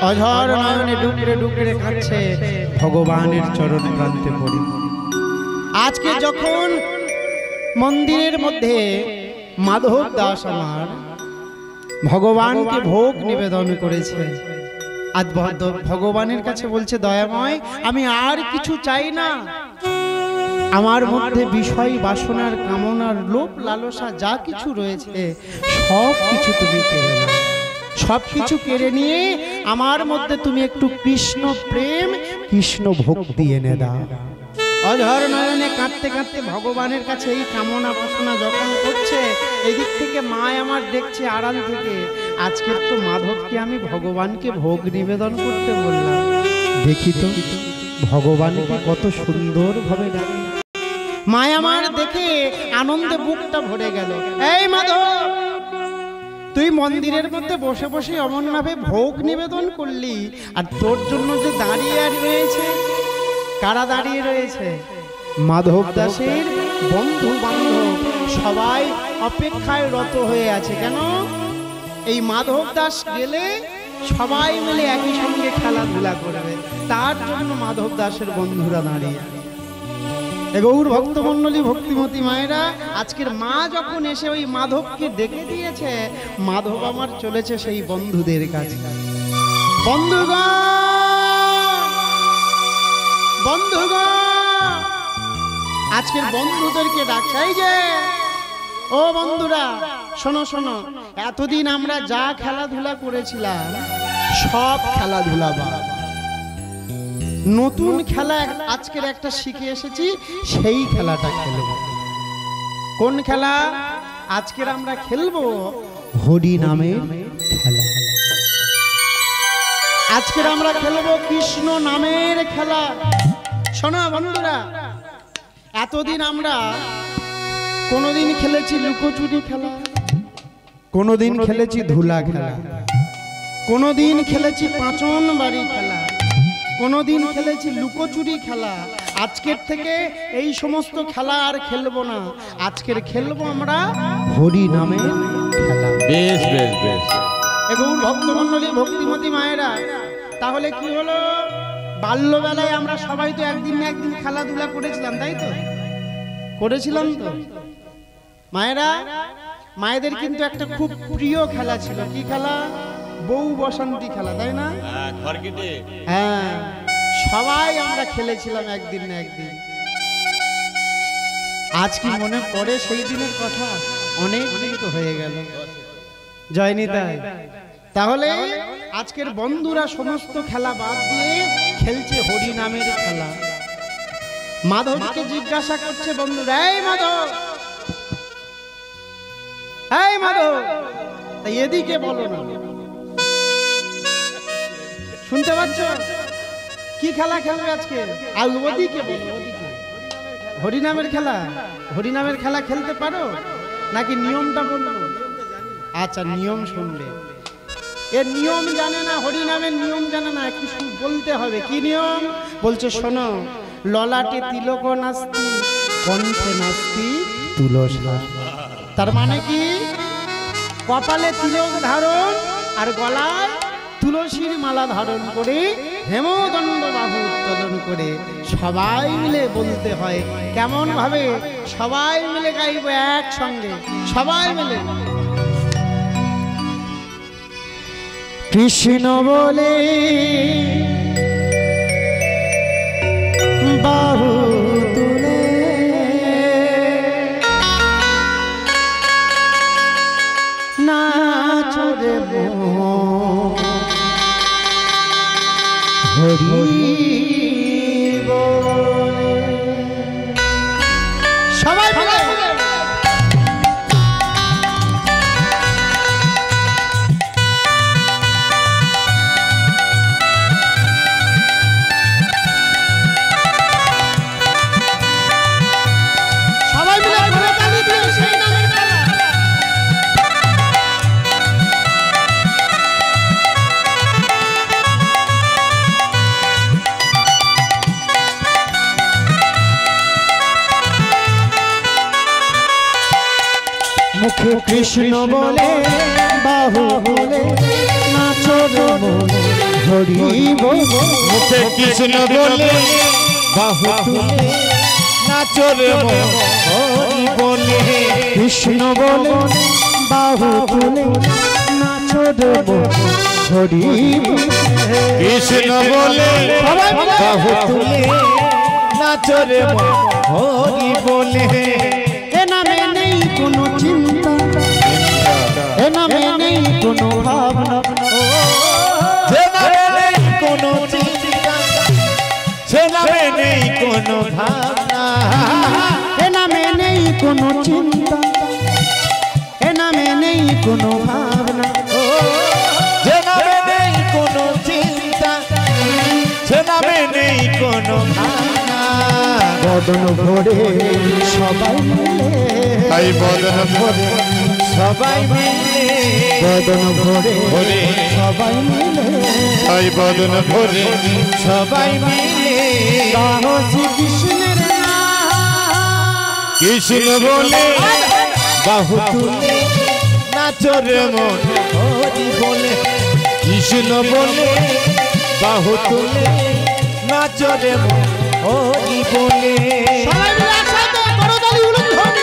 অঝর নয়নে ডুকরে ডুকরে কাঁদছে ভগবানের চরণ প্রান্তে পড়ে। আজকে যখন মন্দিরের মধ্যে মাধব দাস আমার ভগবানকে ভোগ নিবেদন করেছে, আজ ভগবানের কাছে বলছে দয়াময় আমি আর কিছু চাই না, আমার মধ্যে বিষয় বাসনার কামনার লোভ লালসা যা কিছু রয়েছে সব কিছু তুমি কেড়ে নাও, সব কিছু কেড়ে নিয়ে আমার মধ্যে তুমি একটু কৃষ্ণ প্রেম কৃষ্ণ ভক্তি এনে দাও। অঝর নয়নে কাঁদতে কাঁদতে ভগবানের কাছে এই কামনা বাসনা যখন করছে, এদিক থেকে মা আমার দেখছে আড়াল থেকে, আজকের তো মাধবকে আমি ভগবানকে ভোগ নিবেদন করতে বললাম, দেখি তো ভগবানকে কত সুন্দরভাবে ডাকে। মা আমার দেখে আনন্দে বুকটা ভরে গেল। এই মাধব, তুই মন্দিরের মধ্যে বসে বসে অমনভাবে ভোগ নিবেদন করলি, আর তোর জন্য যে দাঁড়িয়ে আর রয়েছে, কারা দাঁড়িয়ে রয়েছে? মাধব দাসের বন্ধু বান্ধব সবাই অপেক্ষায় রত হয়ে আছে। কেন? এই মাধব দাস গেলে সবাই মিলে একই সঙ্গে খেলাধুলা করবে, তার জন্য মাধব দাসের বন্ধুরা দাঁড়িয়ে। গৌর ভক্তমণ্ডলী ভক্তিমতী মায়েরা, আজকের মা যখন এসে ওই মাধবকে ডেকে দিয়েছে, মাধব আমার চলেছে সেই বন্ধুদের কাছে। বন্ধুগণ, বন্ধুগণ, আজকের বন্ধুদেরকে ডাকছে। এই যে ও বন্ধুরা, শোনো শোনো, এতদিন আমরা যা খেলাধুলা করেছিলাম সব খেলাধুলা বাদ, নতুন খেলা আজকের একটা শিখে এসেছি, সেই খেলাটা খেলব। কোন খেলা? আজকের আমরা খেলবো হরি নামের খেলা। আজকের আমরা খেলবো কৃষ্ণ নামের খেলা। শোনো বন্ধুরা, এতদিন আমরা কোনোদিন খেলেছি লুকোচুরি খেলা, কোনোদিন খেলেছি ধুলা খেলা, কোনোদিন খেলেছি পাঁচন বাড়ি খেলা, কোনোদিন খেলেছি লুকোচুরি খেলা। আজকের থেকে এই সমস্ত খেলা আর খেলবো না, আজকের খেলবো আমরা হরি নামের খেলা। বেশ বেশ বেশ। এবং ভক্তমণ্ডলী ভক্তিমতী মায়েরা, তাহলে কি হলো? বাল্যবেলায় আমরা সবাই তো একদিন না একদিন খেলাধুলা করেছিলাম, তাই তো? করেছিলাম তো মায়েরা? মায়েদের কিন্তু একটা খুব প্রিয় খেলা ছিল। কি খেলা? বউ বসন্তী খেলা, তাই না? হ্যাঁ, সবাই আমরা খেলেছিলাম একদিন না একদিন। আজ কি মনে পড়ে সেই দিনের কথা? অনেক দিন তো হয়ে গেল, জয়নি তাই। তাহলে আজকের বন্ধুরা সমস্ত খেলা বাদ দিয়ে খেলছে হরি নামের খেলা। মাধবকে জিজ্ঞাসা করছে বন্ধুরা, এই মাধব, এই মাধব, এদিকে বলো না, শুনতে পাচ্ছ? কি খেলা খেলবে আজকে? আর ওদিকে বলো, ওদিকে। হরিনামের খেলা। হরিনামের খেলা খেলতে পারো নাকি নিয়মটা বলবো? আচ্ছা, নিয়ম শুনবে। এর নিয়ম জানে না, হরিনামের নিয়ম জানে না, একটু বলতে হবে। কি নিয়ম? বলছে শোনো, ললাটে তিলক নাস্তি, কণ্ঠে নাস্তি তুলসা। তার মানে কি? কপালে তিলক ধারণ আর গলায় তুলসীর মালা ধারণ করে হেমদণ্ড বাহু উত্তোলন করে সবাই মিলে বলতে হয়। কেমন ভাবে? সবাই মিলে গাইব একসঙ্গে, সবাই মিলে। কৃষ্ণ বলে বাহু তুলে নাচো রে মন, হরি বলে। সবাই মিলে মুখে কৃষ্ণ বলে বাহু বলে নাচো রে মন, হরি বলে। মুখে কৃষ্ণ বলে বাহু তুলে নাচো রে মন, হরি বলে। কৃষ্ণ বলে বাহু তুলে নাচো রে মন, হরি বলে। কৃষ্ণ বলে বাহু তুলে নাচো রে মন, হরি বলে। এ নামে নেই কোনো চিন্তা, এ নামে নেই কোনো ভাবনা, যে নামে নেই কোনো চিন্তা, সে নামে নেই কোনো ভাবনা। এ নামে নেই কোনো চিন্তা, এ নামে নেই কোনো ভাবনা, যে নামে নেই কোনো চিন্তা, সে নামে নেই কোনো ভাবনা। বদন ভরে সবাই মিলে, তাই বদন ভরে সবাই মিলে, বদন ভরে ভরে সবাই মিলে, তাই বদন ভরে সবাই মিলে গাও শ্রীকৃষ্ণের নাম। কৃষ্ণ বলে বাহু তুলে নাচো রে মন, হরি বলে। কৃষ্ণ বলে বাহু তুলে নাচো রে মন, হরি বলে। সবাই মিলে একসাথে করতালি উলুধ্বনি।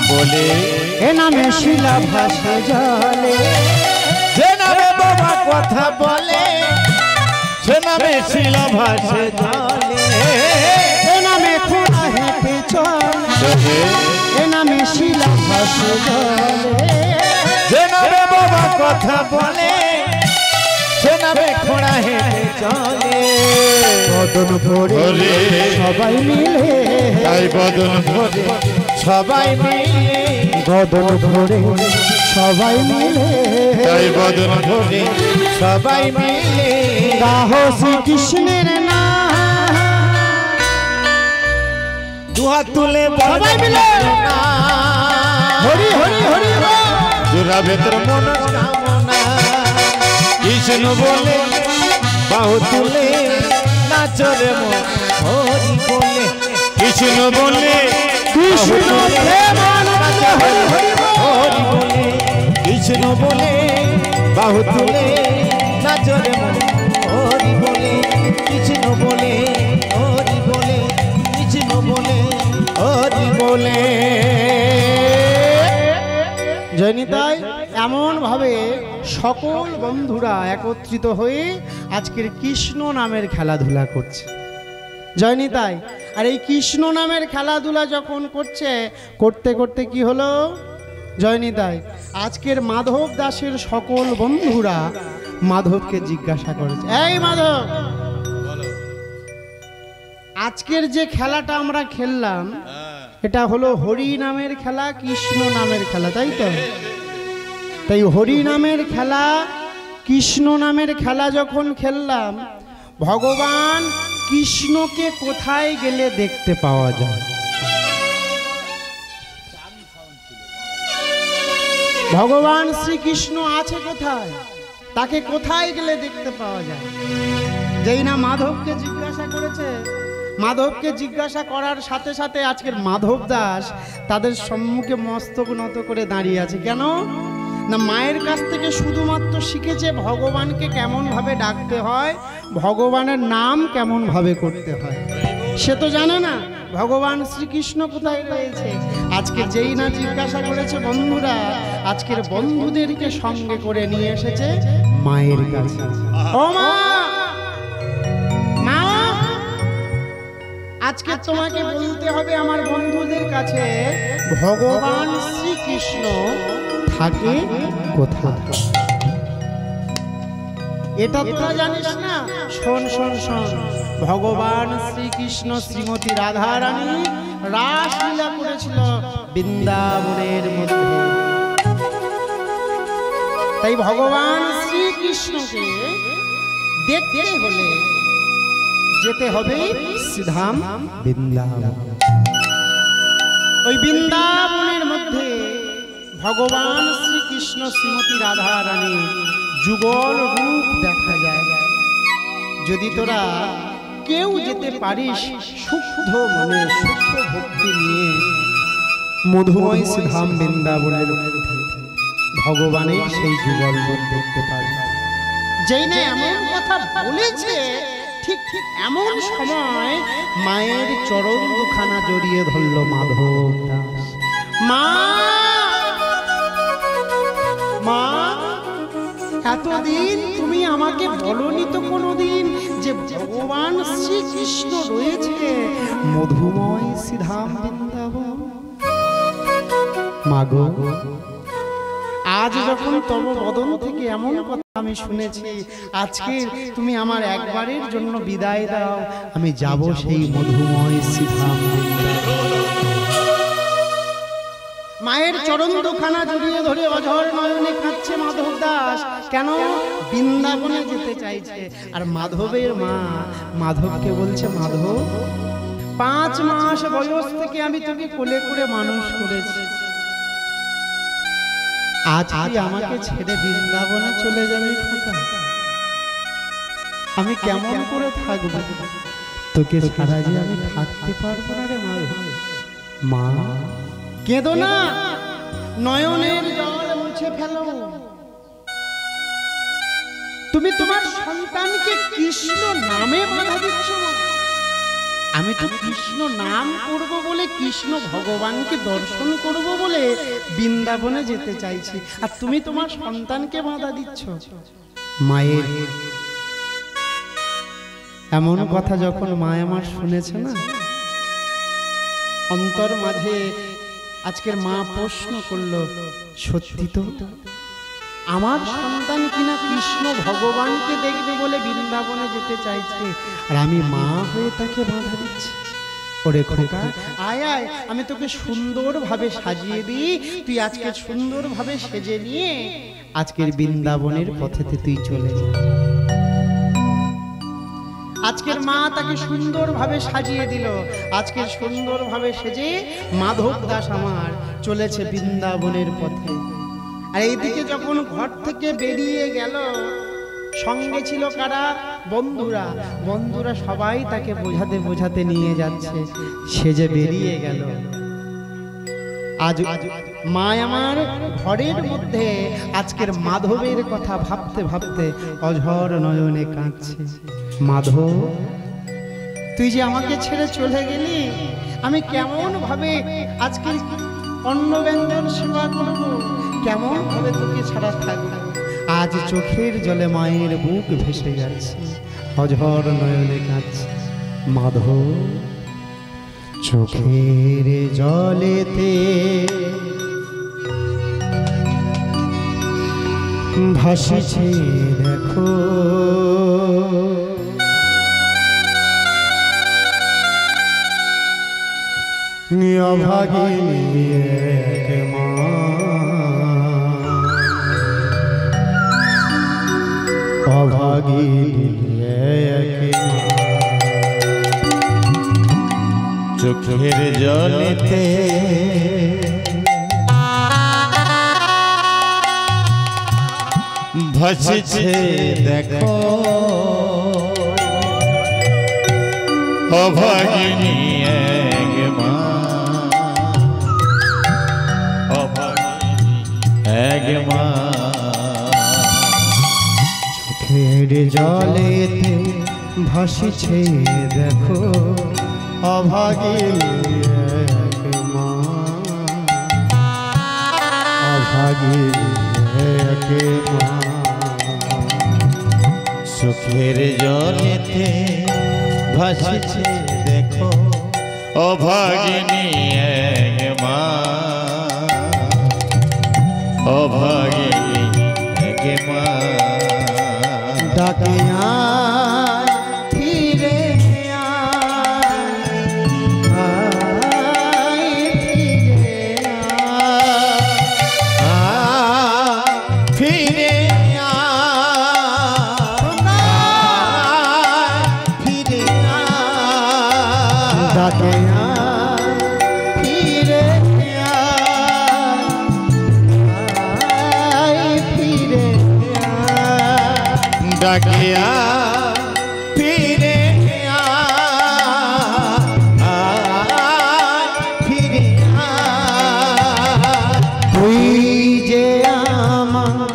বলে এ নামে শিলা ভাসে জলে, যে নামে বাবা কথা বলে, সে নামে শিলা ভাসে জলে। এ নামে খোঁড়া হেঁটে চলে, এ নামে শিলা ভাসে জলে। যে নামে বাবা কথা বলে, সে নামে খোঁড়া হেঁটে চলে। বদন ভরে সবাই মিলে, তাই বদন ভরে সবাই মিলে, বদন ভরে সবাই মিলে, তাই বদন ভরে সবাই মিলে গাও শ্রীকৃষ্ণের নাম। দুহাত তুলে সবাই মিলে হরি হরি হরি বল। জোড়া ভেতর মনস্কামনা। কৃষ্ণ বলে বাহু তুলে নাচো রে মন, হরি বলে। কৃষ্ণ বলে কৃষ্ণ প্রেমানন্দে হরি হরি বল। হরি বলে। কৃষ্ণ বলে বাহু তুলে নাচো রে মন, হরি বলে। কৃষ্ণ বলে হরি বলে, কৃষ্ণ বলে হরি বলে। জয়নিতাই এমন ভাবে সকল বন্ধুরা একত্রিত হয়ে আজকের কৃষ্ণ নামের খেলাধুলা করছে। জয়নিতাই আর এই কৃষ্ণ নামের খেলাধুলা যখন করছে, করতে করতে কি হলো জয়নিতাই, আজকের মাধব দাসের সকল বন্ধুরা মাধবকে জিজ্ঞাসা করেছে, এই মাধব, আজকের যে খেলাটা আমরা খেললাম এটা হলো হরি নামের খেলা, কৃষ্ণ নামের খেলা, তাই তো? তাই হরি নামের খেলা, কৃষ্ণ নামের খেলা যখন খেললাম, ভগবান কৃষ্ণকে কোথায় গেলে দেখতে পাওয়া যায়? ভগবান শ্রীকৃষ্ণ আছে কোথায়? তাকে কোথায় গেলে দেখতে পাওয়া যায়? যেই না মাধবকে জিজ্ঞাসা করেছে, মাধবকে জিজ্ঞাসা করার সাথে সাথে আজকের মাধব দাস তাদের সম্মুখে মস্তক নত করে দাঁড়িয়ে আছে। কেন না, মায়ের কাছ থেকে শুধুমাত্র শিখেছে ভগবানকে কেমন ভাবে ডাকতে হয়, ভগবানের নাম কেমন ভাবে করতে হয়। সে তো জানে না ভগবান শ্রীকৃষ্ণ কোথায় রয়েছে। আজকে যেই না জিজ্ঞাসা করেছে বন্ধুরা, আজকের বন্ধুদেরকে সঙ্গে করে নিয়ে এসেছে মায়ের কাছে। ও মা, মা, আজকে তোমাকে বলতে হবে আমার বন্ধুদের কাছে ভগবান শ্রীকৃষ্ণ থাকে কোথায়। এটা তোরা জানিস না? শোন শোন শোন, ভগবান শ্রীকৃষ্ণ শ্রীমতী রাধা রানী রাসলীলা করেছিল বৃন্দাবনের মধ্যে। তাই ভগবান শ্রীকৃষ্ণকে দেখতে হলে যেতে হবে শ্রীধাম বৃন্দাবন। ওই বৃন্দাবনের মধ্যে ভগবান শ্রীকৃষ্ণ শ্রীমতী রাধা রানী যুগল রূপ দেখা যায়। যদি তোরা কেউ যেতে পারিস শুদ্ধ মনে শুদ্ধ ভক্তি নিয়ে মধুময় শ্রীধাম বৃন্দাবনের মধ্যে ভগবানের সেই যুগল রূপ দেখতে পারবি। যেই না এমন কথা বলেছে, ঠিক ঠিক এমন সময় মায়ের চরণ দুখানা জড়িয়ে ধরল মাধব দাস। মা, মা, এতদিন তুমি আমাকে বলনি তো কোনোদিন যে ভগবান শ্রীকৃষ্ণ রয়েছে মধুময় শ্রীধাম বৃন্দাবন। মাগো, আজ যখন তব বদন থেকে এমন কথা আমি শুনেছি, আজকে তুমি আমার একবারের জন্য বিদায় দাও, আমি যাব সেই মধুময় শ্রীধাম বৃন্দাবন। মায়ের চরণ দুখানা জড়িয়ে ধরে অঝর নয়নে কাঁদছে মাধব দাস। কেন? বৃন্দাবনে যেতে চাইছে। আর মাধবের মা মাধবকে বলছে, মাধব, 5 মাস বয়স থেকে আমি তোকে কোলে করে মানুষ করেছি, আজ তুই আমাকে ছেড়ে বৃন্দাবনে চলে যাবি খোকা? আমি কেমন করে থাকবো? তোকে ছাড়া যে আমি থাকতে পারবো না রে মাধব। মা, কেঁদো না, নয়নের জল মুছে ফেলো। তুমি তোমার সন্তানকে কৃষ্ণ নামে বাধা দিচ্ছ। আমি তো কৃষ্ণ নাম করব বলে, কৃষ্ণ ভগবানকে দর্শন করব বলে বৃন্দাবনে যেতে চাইছি, আর তুমি তোমার সন্তানকে বাধা দিচ্ছ। মায়ের এমন কথা যখন মা আমার শুনেছে না, অন্তর মাঝে আজকের মা প্রশ্ন করলো, সত্যি তো আমার সন্তান কিনা কৃষ্ণ ভগবানকে দেখবে বলে বৃন্দাবনে যেতে চাইছে, আর আমি মা হয়ে তাকে বাধা দিচ্ছি। ওরে খোকা, আয় আয়, আমি তোকে সুন্দরভাবে সাজিয়ে দিই, তুই আজকে সুন্দরভাবে সেজে নিয়ে আজকের বৃন্দাবনের পথেতে তুই চলে যা। আজকের মা তাকে সুন্দরভাবে সাজিয়ে দিল। আজকের সুন্দরভাবে সেজে মাধব দাস আমার চলেছে বৃন্দাবনের পথে। আর এইদিকে যখন ঘর থেকে বেরিয়ে গেল, সঙ্গে ছিল কারা? বন্ধুরা। বন্ধুরা সবাই তাকে বোঝাতে বোঝাতে নিয়ে যাচ্ছে, সেজে বেরিয়ে গেল। আজ মা আমার ঘরের মধ্যে আজকের মাধবের কথা ভাবতে ভাবতে অঝর নয়নে কাঁদছে। মাধব, তুই যে আমাকে ছেড়ে চলে গেলি, আমি কেমন ভাবে আজকের অন্ন ব্যঞ্জন সেবা করব, কেমন ভাবে তোকে ছাড়া থাকবো। আজ চোখের জলে মায়ের বুক ভেসে যাচ্ছে, অঝর নয়নে কাঁদছে। মাধব, চোখের জলেতে ভাসিছে দেখো, অভাগিনী এক মা, অভাগিনী এক চোখের জলেতে ভাসছে দেখো অভাগিনী এক মা, অভাগিনী এক মা। চোখের জলেতে ভাসছে দেখো অভাগিনী এক মা, অভাগিনী এক মা। চোখের জলেতে ভাসছে দেখো অভাগিনী এক মা, অভাগিনী এক মা। ডাকে আয় ফিরে আয় ফিরে ফিরে ফিরে ডাকে আয় ফিরে আয় ফিরে ডাকিয়া ফিরে ফিরে তুই যে আমার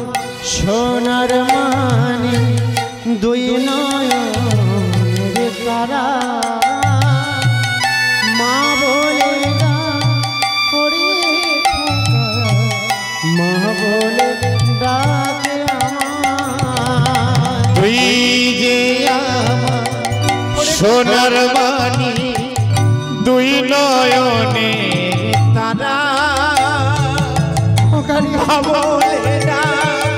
সোনার মানি দুই নয়নের তারা, মা বলে ডাকে মা বলে ডাকে আমার। তুই যে আমার সোনার মানি দুই নয়নে তারা, মা বলে ডাক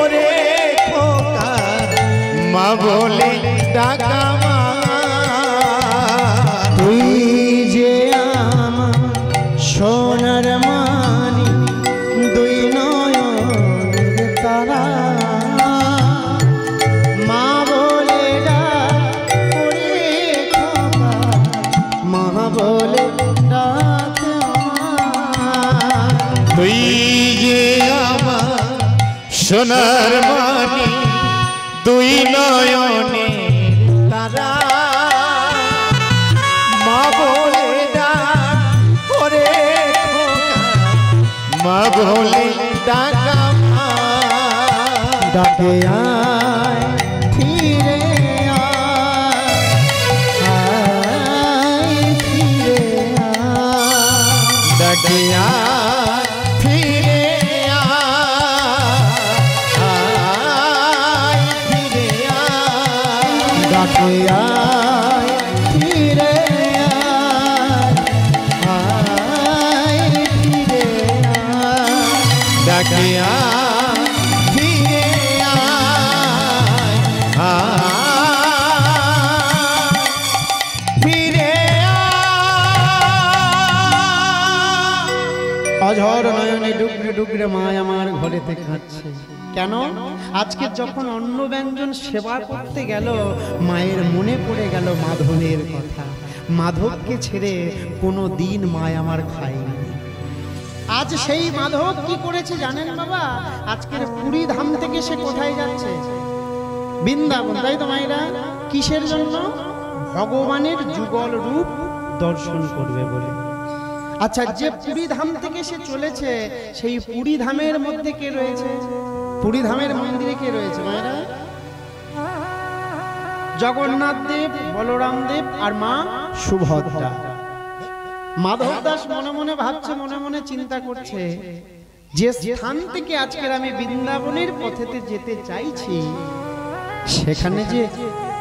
ওরে খোকা, মা বলে ডাকা মা। তুই যে আমার সোনার মানি দুই নয়নের তারা, মা বলে ডাক ওরে খোকা, মা বলে ডাক আমার। তুই যে আমার সোনার মানি দুই নয়নে তারা, মা বলে ডাক ওরে খোকা, মা বলে ডাকা মা। ডাকে আয় ফিরে আয় ফিরে আয়। ডাকিয়া ফিরে ফিরে ডাকে আয় ফিরে আয় ফিরে আয়। ডাকিয়া ফিরে ফিরে অঝর নয়নে ডুগরে ডুগরে মায় আমার ঘরেতে খাচ্ছে কেন? আজকে যখন অন্ন ব্যঞ্জন সেবা করতে গেল মায়ের মনে পড়ে গেল মাধবের কথা। মাধবকে ছেড়ে কোনো দিন মায় আমার খায়নি। আজ সেই মাধব কি করেছে জানেন বাবা? আজকের পুরী ধাম থেকে সে কোথায় যাচ্ছে? বৃন্দাবন, তাই তো মায়েরা? কিসের জন্য? ভগবানের যুগল রূপ দর্শন করবে বলে। আচ্ছা, যে পুরী ধাম থেকে সে চলেছে সেই পুরী ধামের মধ্যে কে রয়েছে? পুরী ধামের মন্দিরে কে রয়েছে মায়েরা? জগন্নাথ দেব, বলরাম দেব আর মা সুভদ্রা। মাধব দাস মনে মনে ভাবছে, মনে মনে চিন্তা করছে, যে স্থান থেকে আজকের আমি বৃন্দাবনের পথেতে যেতে চাইছি সেখানে যে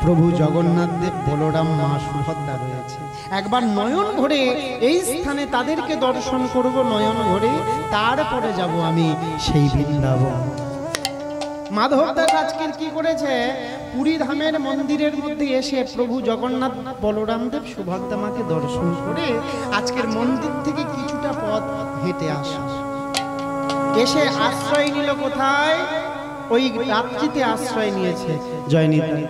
প্রভু জগন্নাথ দেব, বলরাম, মা সুভদ্রা রয়েছে। একবার নয়ন ভরে এই স্থানে তাদেরকে দর্শন করব, নয়ন ভরে তারপরে যাব আমি সেই বৃন্দাবন। মাধব দাস আজকের কি করেছে? পুরী ধামের মন্দিরের মধ্যে এসে প্রভু জগন্নাথ, বলরাম দেব, সুভদ্রা মাকে দর্শন করে আজকের মন্দির থেকে কিছুটা পথ হেঁটে আসে। এসে আশ্রয় নিল কোথায়? ওই রাত্রিতে আশ্রয় নিয়েছে জয়নিতাই।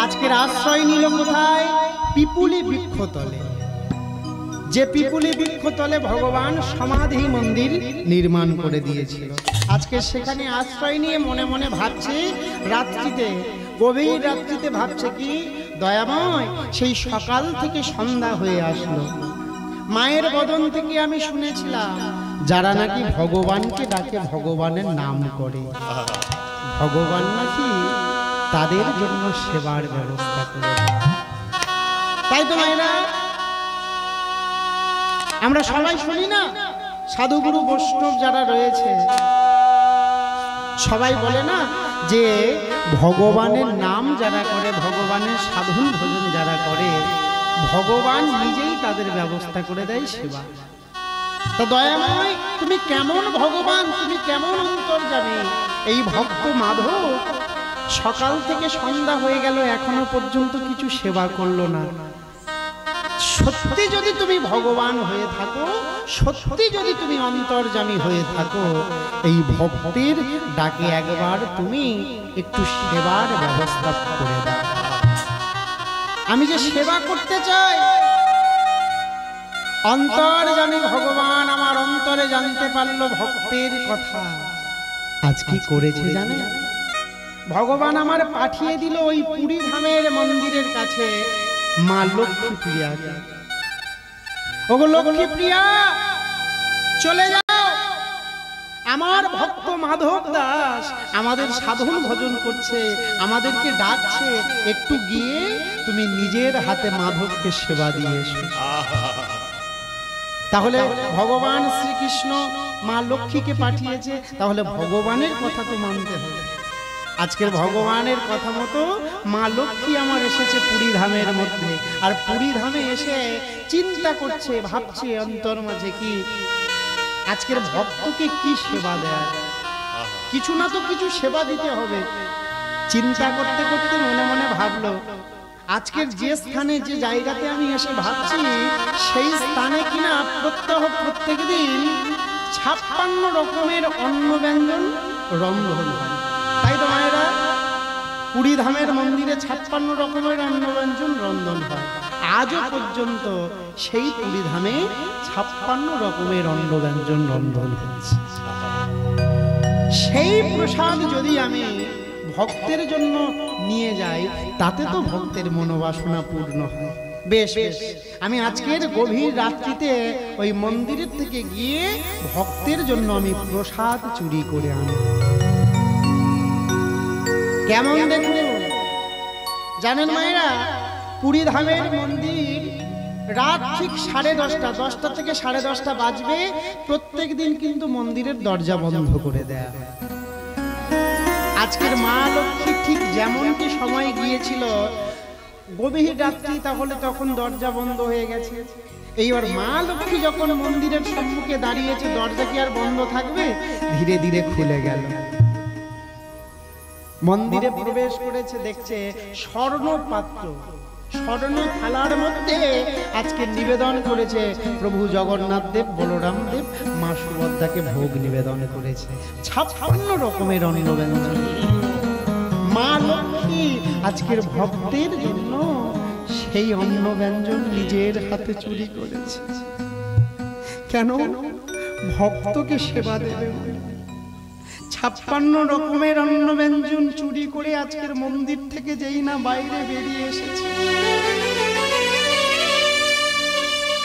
আজকের আশ্রয় নিল কোথায়? পিপুলি বৃক্ষতলে। যে পিপুলি বৃক্ষতলে ভগবান সমাধি মন্দির নির্মাণ করে দিয়েছিল, আজকে সেখানে আশ্রয় নিয়ে মনে মনে ভাবছে, রাত্রিতে, গভীর রাত্রিতে ভাবছে কি, দয়াময় সেই সকাল থেকে সন্ধ্যা হয়ে আসলো, মায়ের বদন থেকে আমি শুনেছিলাম যারা নাকি ভগবানকে ডাকে, ভগবানের নাম করে, ভগবান নাকি তাদের জন্য সেবার ব্যবস্থা করে। তাই তো মায়েরা, আমরা সবাই শুনি না, সাধুগুরু বৈষ্ণব যারা রয়েছে সবাই বলে না যে ভগবানের নাম যারা করে, ভগবানের সাধন ভজন যারা করে, ভগবান নিজেই তাদের ব্যবস্থা করে দেয় সেবা। তা দয়াময় তুমি কেমন ভগবান, তুমি কেমন অন্তর্যামী? এই ভক্ত মাধব সকাল থেকে সন্ধ্যা হয়ে গেল, এখনো পর্যন্ত কিছু সেবা করলো না। সত্যি যদি তুমি ভগবান হয়ে থাকো, সত্যি যদি তুমি অন্তর্যামী হয়ে থাকো, এই ভক্তের ডাকে একবার তুমি একটু সেবার ব্যবস্থা করে দাও। আমি যে সেবা করতে চাই, অন্তর্যামী ভগবান আমার অন্তরে জানতে পারলো ভক্তের কথা। আজ কি করেছে জানে? ভগবান আমার পাঠিয়ে দিল ওই পুরী ধামের মন্দিরের কাছে মা লক্ষ্মী প্রিয়া। ওগো লক্ষ্মী প্রিয়া, চলে যাও, আমার ভক্ত মাধব দাস আমাদের সাধন ভজন করছে, আমাদেরকে ডাকছে, একটু গিয়ে তুমি নিজের হাতে মাধবকে সেবা দিয়ে এসো। তাহলে ভগবান শ্রীকৃষ্ণ মা লক্ষ্মীকে পাঠিয়েছে, তাহলে ভগবানের কথা তো মানতে হবে। আজকের ভগবানের কথা মতো মা লক্ষ্মী আমার এসেছে পুরী ধামের মধ্যে, আর পুরী ধামে এসে চিন্তা করছে, ভাবছে অন্তর মাঝে কি আজকের ভক্তকে কি সেবা দেয়, কিছু না তো কিছু সেবা দিতে হবে। চিন্তা করতে করতে মনে মনে ভাবলো, আজকের যে স্থানে, যে জায়গাতে আমি এসে ভাবছি, সেই স্থানে কিনা প্রত্যেক দিন 56 রকমের অন্ন ব্যঞ্জন রন্ধন হয়। তাই তো মায়েরা, পুরী ধামের মন্দিরে 56 রকমের অন্ন ব্যঞ্জন রন্ধন হয়। আজও পর্যন্ত সেই পুরী ধামে 56 রকমের অন্ন ব্যঞ্জন রন্ধন হচ্ছে। সেই প্রসাদ যদি আমি ভক্তের জন্য নিয়ে যাই, তাতে তো ভক্তের মনোবাসনা পূর্ণ হয়। বেশ বেশ, আমি আজকের গভীর রাত্রিতে ওই মন্দিরের থেকে গিয়ে ভক্তের জন্য আমি প্রসাদ চুরি করে আনি। কেমন দেখুন জানেন মায়েরা, পুরী ধামের মন্দির রাত ঠিক 10:30 থেকে 10:30 বাজবে, প্রত্যেক দিন কিন্তু মন্দিরের দরজা বন্ধ করে দেয়া হয়। আজকের মা লক্ষ্মী ঠিক যেমনটি সময় গিয়েছিল গভীর রাত্রি, তাহলে তখন দরজা বন্ধ হয়ে গেছে। এইবার মা লক্ষ্মী যখন মন্দিরের সম্মুখে দাঁড়িয়েছে, দরজা কি আর বন্ধ থাকবে? ধীরে ধীরে খুলে গেল। মন্দিরে প্রবেশ করেছে, দেখছে স্বর্ণ পাত্র, স্বর্ণ থালার মধ্যে আজকে নিবেদন করেছে প্রভু জগন্নাথ দেব, বলরাম দেব, মা সুভদ্রাকে ভোগ নিবেদন করেছে 56 রকমের অন্ন ব্যঞ্জন। মা লক্ষ্মী আজকের ভক্তের জন্য সেই অন্ন ব্যঞ্জন নিজের হাতে চুরি করেছে। কেন? ভক্তকে সেবা দেবে। 56 রকমের অন্ন ব্যঞ্জন চুরি করে আজকের মন্দির থেকে যেই না বাইরে বেরিয়ে এসেছে,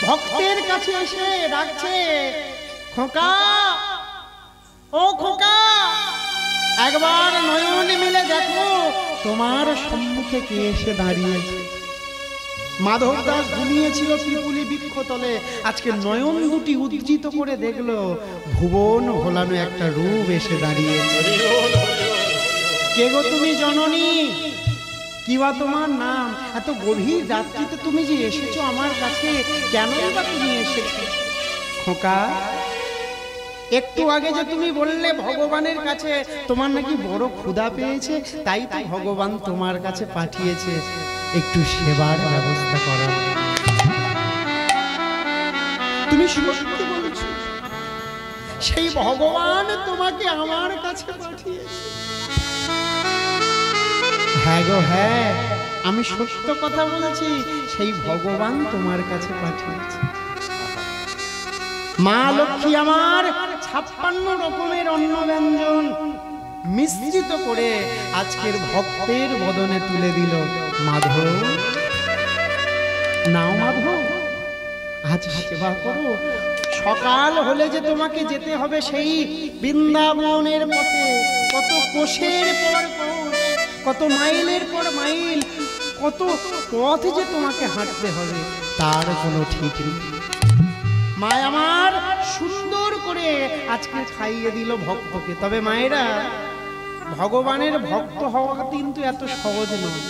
ভক্তের কাছে এসে ডাকছে, খোকা, ও খোকা, একবার নয়ন মিলে দেখো তোমার সম্মুখে কে এসে দাঁড়িয়েছে। মাধব দাস ঘুমিয়েছিল পিপুলি বৃক্ষতলে, আজকে নয়ন দুটি উজ্জিত করে দেখলো ভুবন ভোলানো একটা রূপ এসে দাঁড়িয়েছে। কে গো তুমি জননী? কি বা তোমার নাম? এত গভীর রাত্রিতে তুমি যে এসেছো আমার কাছে, কেন বা তুমি এসেছো? খোকা, একটু আগে যে তুমি বললে ভগবানের কাছে তোমার নাকি বড় ক্ষুধা পেয়েছে, তাই তো ভগবান তোমার কাছে পাঠিয়েছে একটু সেবার ব্যবস্থা করার। তুমি সত্যি বলছো? সেই ভগবান তোমাকে আমার কাছে পাঠিয়েছে? হ্যাঁ গো হ্যাঁ, আমি সত্য কথা বলছি, সেই ভগবান তোমার কাছে পাঠিয়েছে। মা লক্ষ্মী আমার 56 রকমের অন্ন ব্যঞ্জন মিশ্রিত করে আজকের ভক্তের বদনে তুলে দিল। মাধব নাও, মাধব আজ সেবা করো। সকাল হলে যে তোমাকে যেতে হবে সেই বৃন্দাবনের পথে, কত কোষের পর কোষ, কত মাইলের পর মাইল, কত পথ যে তোমাকে হাঁটতে হবে তার কোনো ঠিক নেই। মা আমার সুন্দর করে আজকে খাইয়ে দিল ভক্তকে। তবে মায়েরা, ভগবানের ভক্ত হওয়া কিন্তু এত সহজ নয়।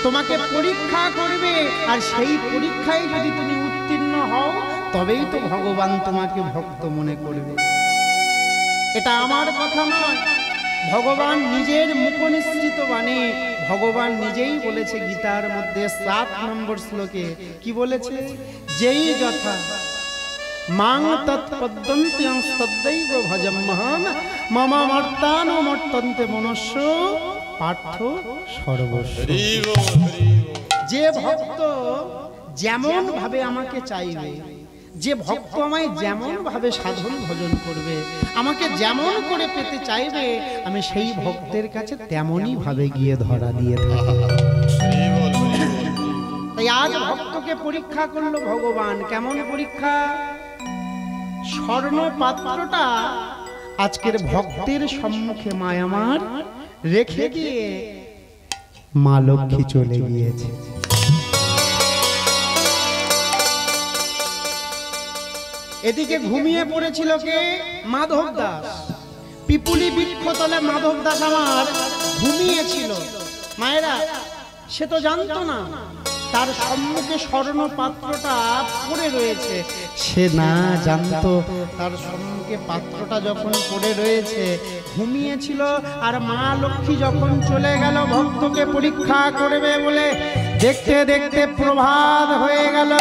তোমাকে পরীক্ষা করবে, আর সেই পরীক্ষায় যদি তুমি উত্তীর্ণ হও তবেই তো ভগবান তোমাকে ভক্ত মনে করবে। এটা আমার কথা নয়, ভগবান নিজের মুখনিসৃত বাণী। ভগবান নিজেই বলেছে গীতার মধ্যে 7 নম্বর শ্লোকে, কি বলেছে? যেই যথা মাং তৎপদ্যন্ত্যং তদ্দৈব ভজম্যহম মম মর্তানুমর্তন্তে মনুষ্য পার্থ সর্বস্ব। যে ভক্ত যেমন ভাবে আমাকে চাইবে, যে ভক্ত আমায় যেমন ভাবে সাধন ভজন করবে, আমাকে যেমন করে পেতে চাইবে, আমি সেই ভক্তের কাছে তেমনই ভাবে গিয়ে ধরা দিয়ে থাকি। তাই আজ ভক্তকে পরীক্ষা করলো ভগবান। কেমন পরীক্ষা? স্বর্ণ পাত্রটা আজকের ভক্তের সম্মুখে মা আমার রেখে দিয়ে মা লক্ষ্মী চলে গিয়েছে। এদিকে ঘুমিয়ে পড়েছিল কে? মাধব দাস। পিপুলি বৃক্ষতলে মাধব দাস আমার ঘুমিয়েছিল। মায়েরা, সে তো জানতো না তার সম্মুখে স্বর্ণ পাত্রটা পড়ে রয়েছে। সে না জানতো তার সম্মুখে পাত্রটা যখন পড়ে রয়েছে, ঘুমিয়েছিল। আর মা লক্ষ্মী যখন চলে গেল ভক্তকে পরীক্ষা করবে বলে, দেখতে দেখতে প্রভাত হয়ে গেল।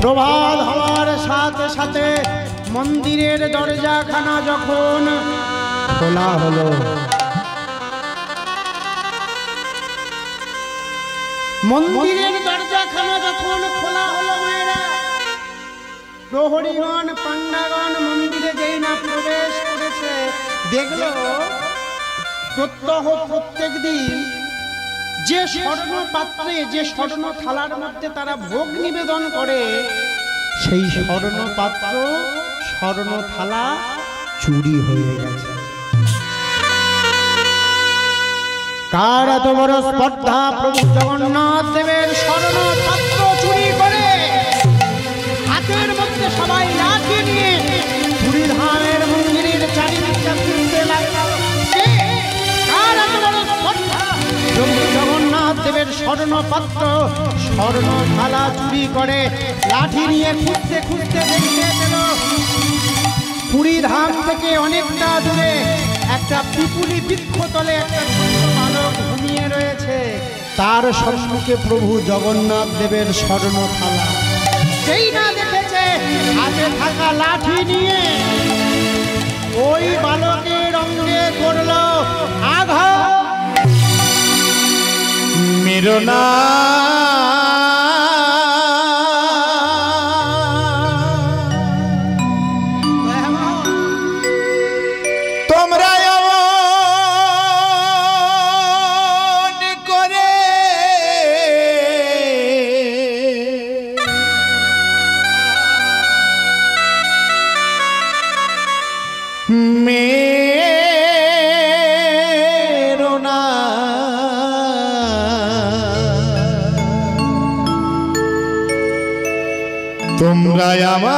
প্রভাত হওয়ার সাথে সাথে মন্দিরের দরজাখানা যখন খোলা হলো, মন্দিরের দরজাখানা যখন খোলা হলো মায়েরা, প্রহরীগণ পান্ডাগণ মন্দিরে যেই না প্রবেশ করেছে, দেখলো প্রত্যহ প্রত্যেক দিন যে স্বর্ণ পাত্রে, যে স্বর্ণ থালার মধ্যে তারা ভোগ নিবেদন করে, সেই স্বর্ণ পাত্র, স্বর্ণ থালা চুরি হয়ে গেছে। কার এত বড় স্পর্ধা? প্রভু জগন্নাথ দেবের স্বর্ণ পাত্র চুরি করে হাতের মধ্যে সবাই লাঠি নিয়ে পুরীধামের মন্দিরের চারিদিকটা ঘুরতে লাগলো। কার এত বড় স্পর্ধা? প্রভু জগন্নাথ দেবের স্বর্ণ পাত্র, স্বর্ণ থালা চুরি করে লাঠি নিয়ে খুঁজতে খুঁজতে দেখতে পেল পুরীধাম থেকে অনেকটা দূরে একটা পিপুলি বৃক্ষতলে একটা ছোট্ট বালক ঘুমিয়ে রয়েছে। তার সম্মুখে প্রভু জগন্নাথ দেবের স্বর্ণ থালা। সেই না দেখেছে, হাতে থাকা লাঠি নিয়ে ওই বালকের অঙ্গে করল আঘাত। মেরোনা তোমরা করে মেরোনা তোমরা আমার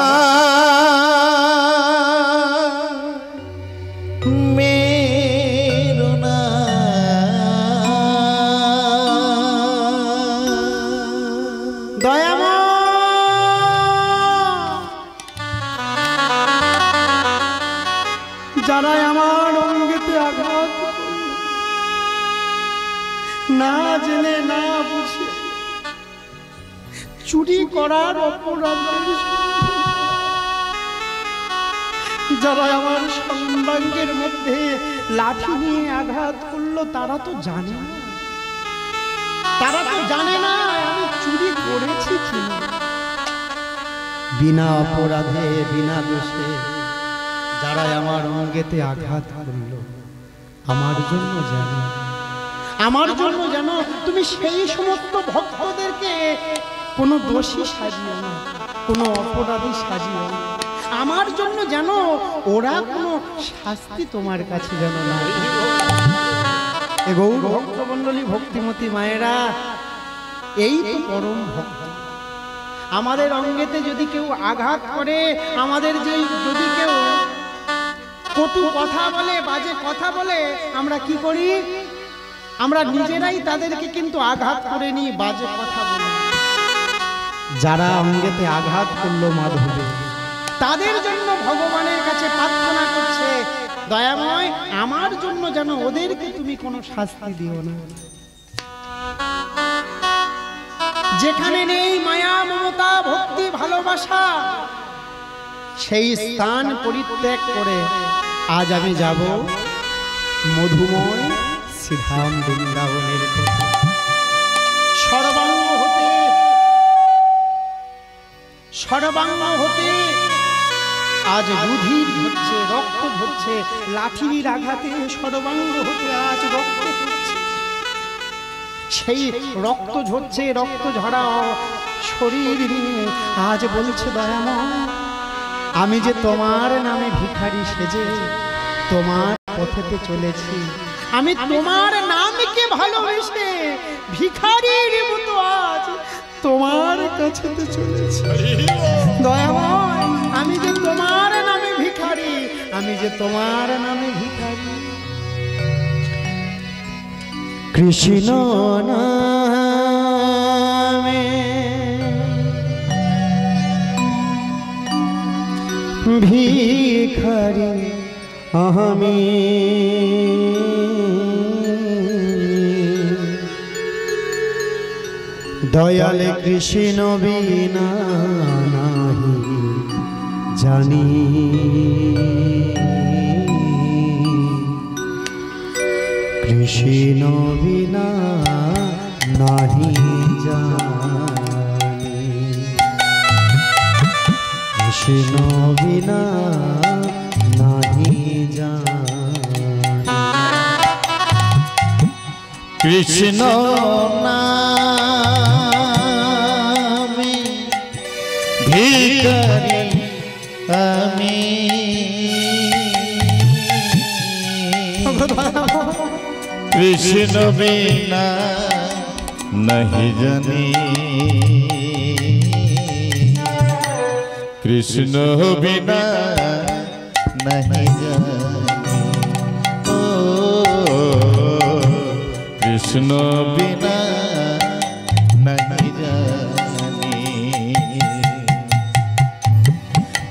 মেরোনা। দয়াময় যারা আমার অঙ্গেতে আঘাত না জেনে না বুঝে চুরি করার অপরাধ, যারা আমার সর্বাঙ্গের মধ্যে লাঠি নিয়ে আঘাত করলো, করলো তারা তো জানে না, তারা তো জানে না আমি চুরি করেছি কিনা। বিনা অপরাধে বিনা দোষে যারা আমার অঙ্গেতে আঘাত করলো, আমার জন্য জানো, আমার জন্য জানো তুমি সেই সমস্ত ভক্তদেরকে কোনো দোষী সাজিও না, কোনো অপরাধী সাজিও না। আমার জন্য জানো ওরা কোনো শাস্তি তোমার কাছে যেন না। গৌর ভক্তমণ্ডলী, ভক্তিমতী মায়েরা, এই তো পরম ভক্ত। আমাদের অঙ্গেতে যদি কেউ আঘাত করে, আমাদের যদি কেউ কটু কথা বলে, বাজে কথা বলে, আমরা কি করি? আমরা নিজেরাই তাদেরকে কিন্তু আঘাত করে নিই, বাজে কথা বলে। যারা অঙ্গেতে আঘাত করলো মাধবে, তাদের জন্য ভগবানের কাছে প্রার্থনা করছে, দয়াময় আমার জন্য যেন ওদেরকে তুমি কোনো শাস্তি দিও না। যেখানে নেই মায়া, মমতা, ভক্তি, ভালোবাসা, সেই স্থান পরিত্যাগ করে আজ আমি যাব মধুময় শ্রীধাম বৃন্দাবনের পথে। সর্বাঙ্গ হতে আজ রুধির ঝরছে, রক্ত ঝরছে, লাঠির আঘাতে সর্বাঙ্গ হতে আজ রক্ত ঝরছে। সেই রক্ত ঝরছে, রক্ত ঝরা শরীর নিয়ে আজ বলছে দয়াময় আমি যে তোমার নামে ভিখারি সেজে তোমার পথেতে চলেছি, আমি তোমার নামকে ভালোবেসে ভিখারির মতো আজ তোমার কাছেতে চলেছি। দয়াময় আমি যে তোমার নামে ভিখারি, আমি যে তোমার নামে ভিখারি। কৃষ্ণ নামে ভিখারি আমি, দয়াল কৃষ্ণ বিনা নাহি জানি, কৃষ্ণ বিনা নাহি জানি, কৃষ্ণ বিনা নাহি জানি। কৃষ্ণ নামে ভিখারি আমি, কৃষ্ণ বিনা नहीं जानी कृष्ण बिना नहीं जानी ओ कृष्ण बिना नहीं जानी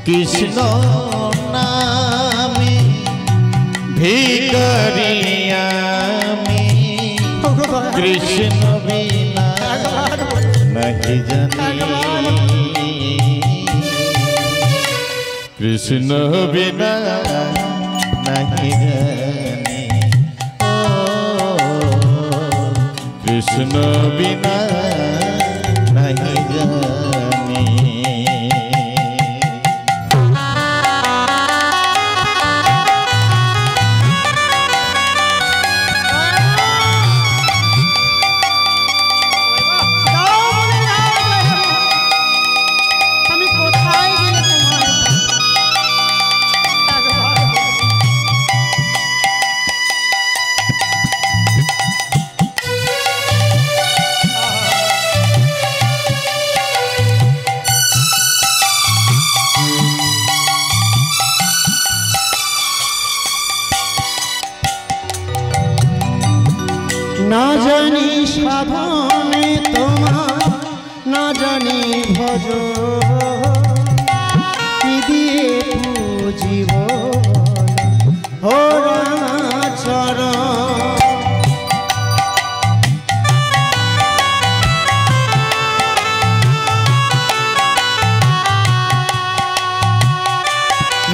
कृष्ण नामे भिखारिया कृष्ण बिना नहीं जानी कृष्ण बिना नहीं जानी ओ कृष्ण बिना नहीं जानी ना जानी साधने तुम्हार ना जानी भज कि दिए पूजिब हो रामाचरण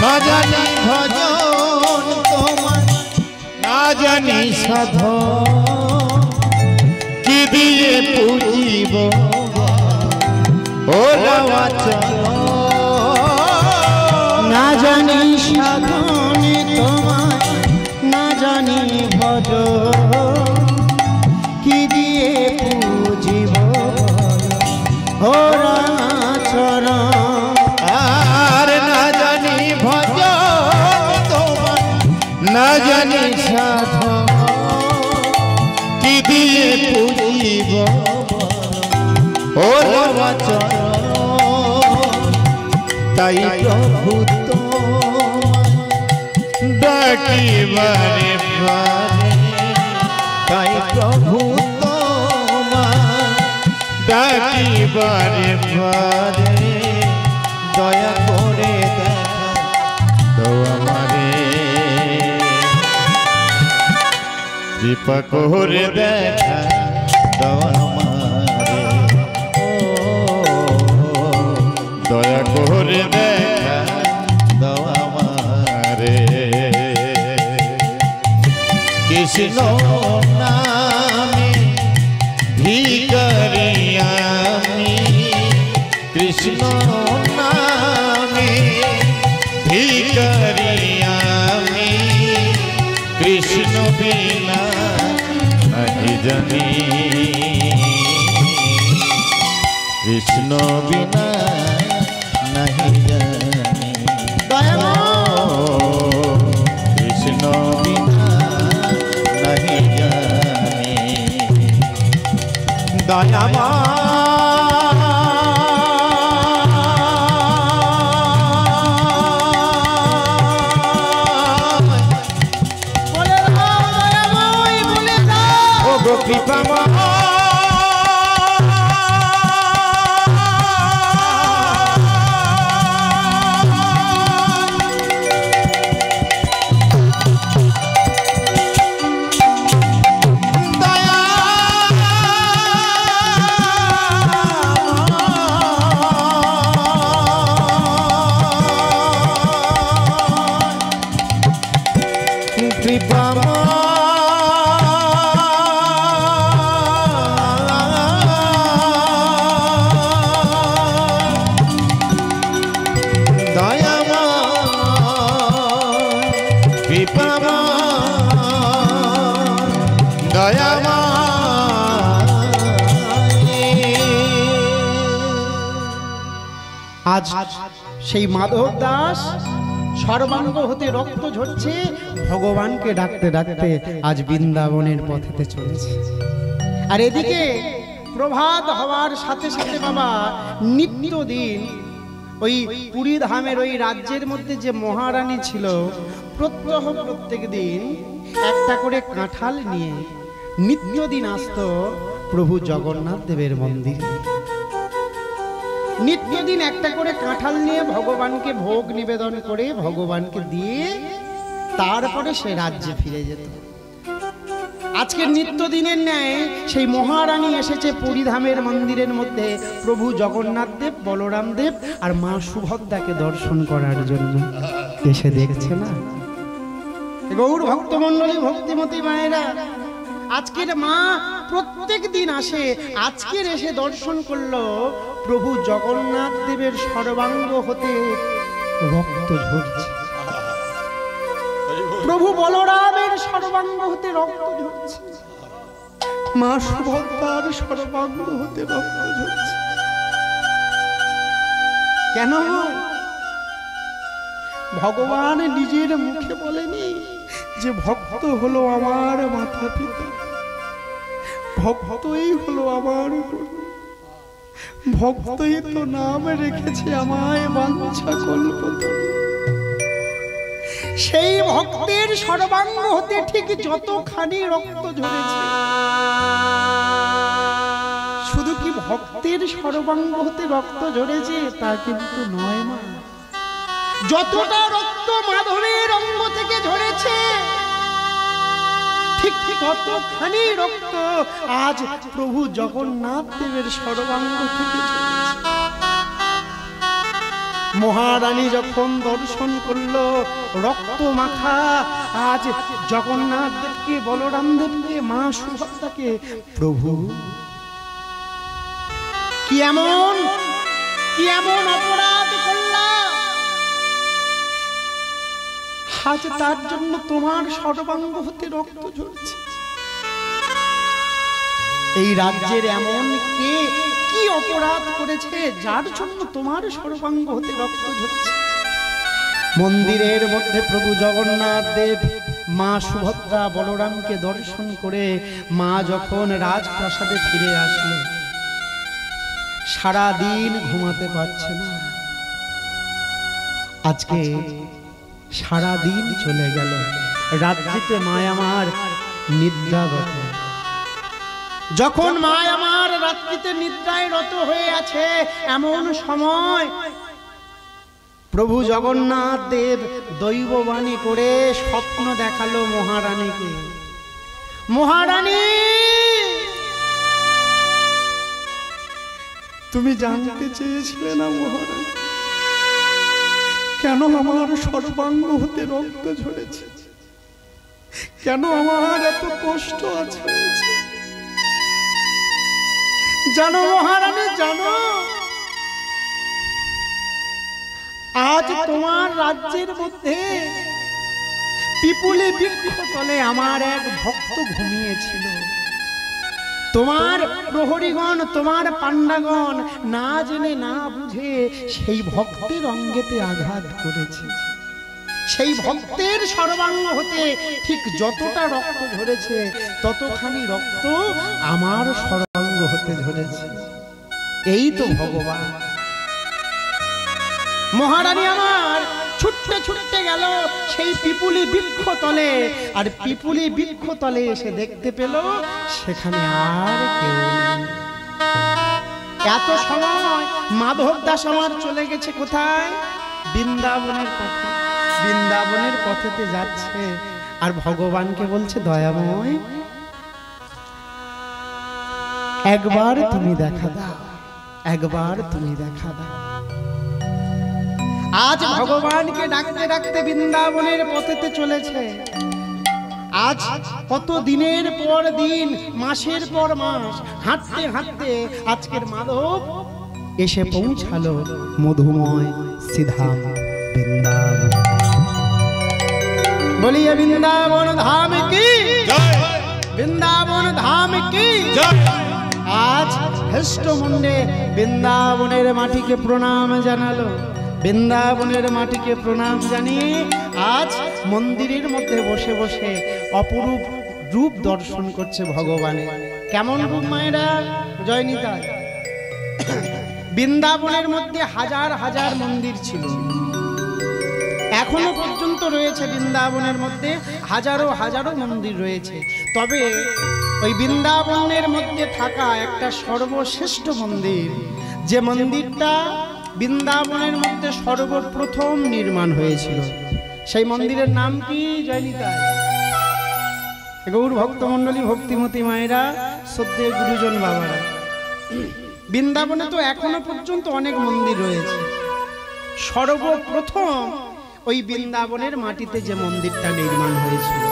ना जानी भजन तुम्हार ना জানি সাধন কি দিয়ে পুজিব ও রামাচরণ না জানি সাধনে তোমায় না জানি ভজ কি দিয়ে পুজিব ও রামাচরণ আর না জানি ভজন তোমার না জানি সাধন কি দিয়ে পুজিব ও রামাচরণ তাই প্রভু ডাকি বারে বারে তাই প্রভু ডাকি বারে বারে দয়া করে দেখা তো আমারে কৃপা করে দেখা তো আমারে দয়া করে দেখা তো আমারে কৃষ্ণ নামে ভিখারি আমি কৃষ্ণ নামে ভিখারি আমি কৃষ্ণ বিনা নাহি জানি কৃষ্ণ বিনা নাহি জানি কৃষ্ণ বিনা নাহি জানি দয়াময় কৃপাময় আজ সেই মাধব দাস সর্বাঙ্গ হতে রক্ত ঝরছে, ভগবানকে ডাকতে ডাকতে আজ বৃন্দাবনের পথেতে চলেছে। আর এদিকে প্রভাত হওয়ার সাথে সাথে বাবা নিত্যদিন ওই পুরী ধামের ওই রাজ্যের মধ্যে যে মহারানী ছিল, প্রত্যেক দিন একটা করে কাঁঠাল নিয়ে নিত্যদিন আসতো প্রভু জগন্নাথ দেবের মন্দিরে। নিত্যদিন একটা করে কাঁঠাল নিয়ে ভগবানকে ভোগ নিবেদন করে ভগবানকে দিয়ে তারপরে সে রাজ্যে ফিরে যেত। আজকে নিত্যদিনের ন্যায় সেই মহারানী এসেছে পুরীধামের মন্দিরের মধ্যে প্রভু জগন্নাথ দেব, বলরাম দেব আর মা সুভদ্রাকে দর্শন করার জন্য এসে দেখছে না। গৌর ভক্তমণ্ডলী, ভক্তিমতী মায়েরা, আজকের মা প্রত্যেক দিন আসে, আজকের এসে দর্শন করলো প্রভু জগন্নাথ দেবের সর্বাঙ্গ হতে রক্ত ঝরছে, প্রভু বলরামের সর্বাঙ্গ হতে রক্ত ঝরছে, মা সুভদ্রার সর্বাঙ্গ হতে রক্ত ঝরছে। কেন? ভগবান নিজের মুখে বলেনি যে ভক্ত হলো আমার মাতা পিতা, ভক্তই হলো আমার গুরু, ভক্তই তো নাম রেখেছে আমায় বাঞ্ছা কল্পতরু। সেই ভক্তের সর্বাঙ্গ হতে ঠিক যতখানি রক্ত ঝরেছে, শুধু কি ভক্তের সর্বাঙ্গ হতে রক্ত ঝরেছে তা কিন্তু নয় মা। যতটা রক্ত মাধবের অঙ্গ থেকে ঝরেছে ঠিক ততখানি রক্ত আজ প্রভু জগন্নাথ দেবের সর্বাঙ্গ থেকে ঝরেছে। মহারানী যখন দর্শন করলো রক্ত মাখা আজ জগন্নাথ দেবকে, বলরাম দেবকে, মা সুভদ্রাকে, প্রভু কি এমন অপরাধ করলা, আজ তার জন্য তোমার সর্বাঙ্গ হতে রক্ত ঝরছে। এই রাজ্যের এমন কে কি অপরাধ করেছে যার জন্য তোমার সর্বাঙ্গ হতে রক্ত ঝরছে? মন্দিরের মধ্যে প্রভু জগন্নাথ দেব মা সুভদ্রা বলরামকে দর্শন করে মা যখন রাজপ্রাসাদে ফিরে আসলো, সারা দিন ঘুমাতে পারছে না। আজকে সারা দিন চলে গেল, রাত্রিতে মা আমার নিদ্রাগত। যখন মা আমার রাত্রিতে নিদ্রায় রত হয়ে আছে, এমন সময় প্রভু জগন্নাথ দেব দৈববাণী করে স্বপ্ন দেখালো মহারানীকে। মহারানী, তুমি জানতে চেয়েছিলে না মহারানী, কেন আমার সর্বাঙ্গ হতে রক্ত ঝরেছে, কেন আমার এত কষ্ট আছে? জানো মহারানী, জানো আজ তোমার রাজ্যের মধ্যে পিপুলে বৃক্ষতলে আমার এক ভক্ত ঘুমিয়েছিল। তোমার প্রহরীগণ, তোমার পান্ডাগণ না জেনে না বুঝে সেই ভক্তের অঙ্গেতে আঘাত করেছে। সেই ভক্তের সর্বাঙ্গ হতে ঠিক যতটা রক্ত ঝরেছে, ততখানি রক্ত আমার সর্বাঙ্গ হতে ঝরেছে। এই তো ভগবান। মহারানী আমার ছুটতে ছুটতে গেল সেই পিপুলি বৃক্ষতলে, আর পিপুলি বৃক্ষতলে এসে দেখতে পেল সেখানে আর কেউ নেই। এত সময় মাধব দাস আমার চলে গেছে কোথায়? বৃন্দাবনের পথে। বৃন্দাবনের পথেতে যাচ্ছে আর ভগবানকে বলছে, দয়াময় একবার তুমি দেখা দাও, একবার তুমি দেখা দাও। আজ ভগবানকে ডাকতে ডাকতে বৃন্দাবনের পথেতে চলেছে। আজ কত দিনের পর দিন, মাসের পর মাস হাঁটতে হাঁটতে আজকের মাধব এসে পৌঁছালো মধুময় সিধাম বৃন্দাবন। বলিয়ে বৃন্দাবন ধাম কি জয়, বৃন্দাবন ধাম কি জয়। আজ হেষ্টমুণ্ডে বৃন্দাবনের মাটিকে প্রণাম জানালো। বৃন্দাবনের মাটিকে প্রণাম জানিয়ে আজ মন্দিরের মধ্যে বসে বসে অপরূপ রূপ দর্শন করছে ভগবানের। কেমন রূপ মায়েরা? জয়নিতাই। বৃন্দাবনের মধ্যে হাজার হাজার মন্দির ছিল, এখনো পর্যন্ত রয়েছে। বৃন্দাবনের মধ্যে হাজারো হাজারো মন্দির রয়েছে, তবে ওই বৃন্দাবনের মধ্যে থাকা একটা সর্বশ্রেষ্ঠ মন্দির, যে মন্দিরটা বৃন্দাবনের মধ্যে সর্বপ্রথম নির্মাণ হয়েছিল, সেই মন্দিরের নাম কি? জয়নিতাই। গৌর ভক্তমণ্ডলী, ভক্তিমতী মায়েরা, শ্রদ্ধেয় গুরুজন বাবারা, বৃন্দাবনে তো এখনো পর্যন্ত অনেক মন্দির রয়েছে। সর্বপ্রথম ওই বৃন্দাবনের মাটিতে যে মন্দিরটা নির্মাণ হয়েছিল,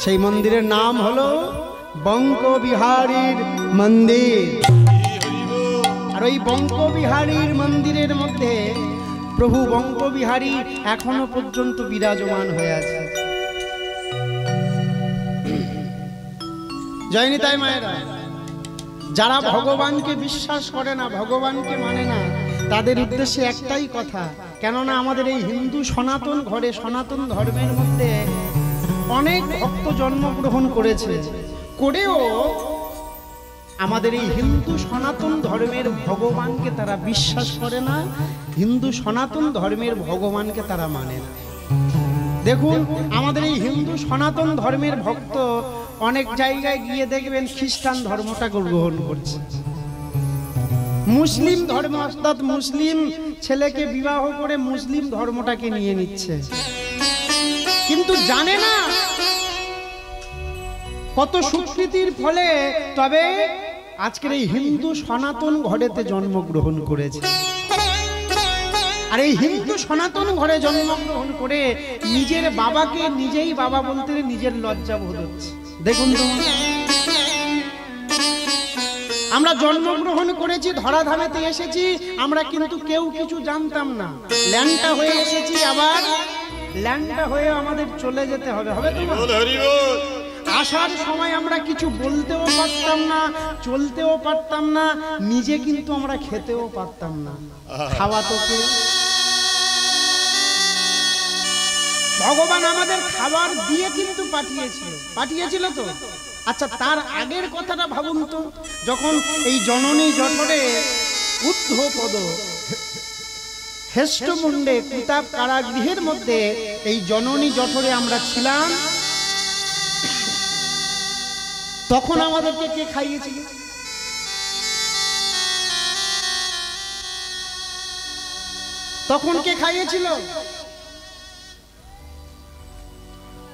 সেই মন্দিরের নাম হলো বঙ্কবিহারীর মন্দির। আর ওই বঙ্কবিহারীর মন্দিরের মধ্যে প্রভু বঙ্কবিহারী এখনো পর্যন্ত বিরাজমান হয়ে আছে। জয়নিতাই মায়েরা, যারা ভগবানকে বিশ্বাস করে না, ভগবানকে মানে না, তাদের উদ্দেশ্যে একটাই কথা, কেননা আমাদের এই হিন্দু সনাতন ঘরে, সনাতন ধর্মের মধ্যে অনেক ভক্ত জন্মগ্রহণ করেছে, করেও আমাদের এই হিন্দু সনাতন ধর্মের ভগবানকে তারা বিশ্বাস করে না, হিন্দু সনাতন ধর্মের ভগবানকে তারা মানে না। দেখুন, আমাদের এই হিন্দু সনাতন ধর্মের ভক্ত অনেক জায়গায় গিয়ে দেখবেন খ্রিস্টান ধর্মটা গ্রহণ করছে, মুসলিম ধর্ম অর্থাৎ মুসলিম ছেলেকে বিবাহ করে মুসলিম ধর্মটাকে নিয়ে নিচ্ছে, কিন্তু জানে না কত স্বীকৃতির ফলে তবে আজকের এই হিন্দু সনাতন ঘরেতে জন্মগ্রহণ করেছে। আর এই হিন্দু সনাতন ঘরে জন্মগ্রহণ করে নিজের বাবাকে নিজেই বাবা বলতে নিজের লজ্জা বোধ হচ্ছে। দেখুন তো, আমরা জন্মগ্রহণ করেছি, ধরাধামেতে এসেছি, আমরা কিন্তু কেউ কিছু জানতাম না। ল্যাংটা হয়ে এসেছি, আবার ল্যাংটা হয়ে আমাদের চলে যেতে হবে। হবে তো? আসার সময় আমরা কিছু বলতেও পারতাম না, চলতেও পারতাম না, নিজে কিন্তু আমরা খেতেও পারতাম না। খাওয়া তো কে? ভগবান আমাদের খাবার দিয়ে কিন্তু পাঠিয়েছিল তো। আচ্ছা, তার আগের কথাটা ভাবুন তো, যখন এই জননী জঠরে ঊর্ধ্বপদ হেষ্টমুণ্ডে কুতাব কারাগৃহের মধ্যে এই জননী জঠরে আমরা ছিলাম, তখন আমাদেরকে কে খাইয়েছিল? তখন কে খাইয়েছিল?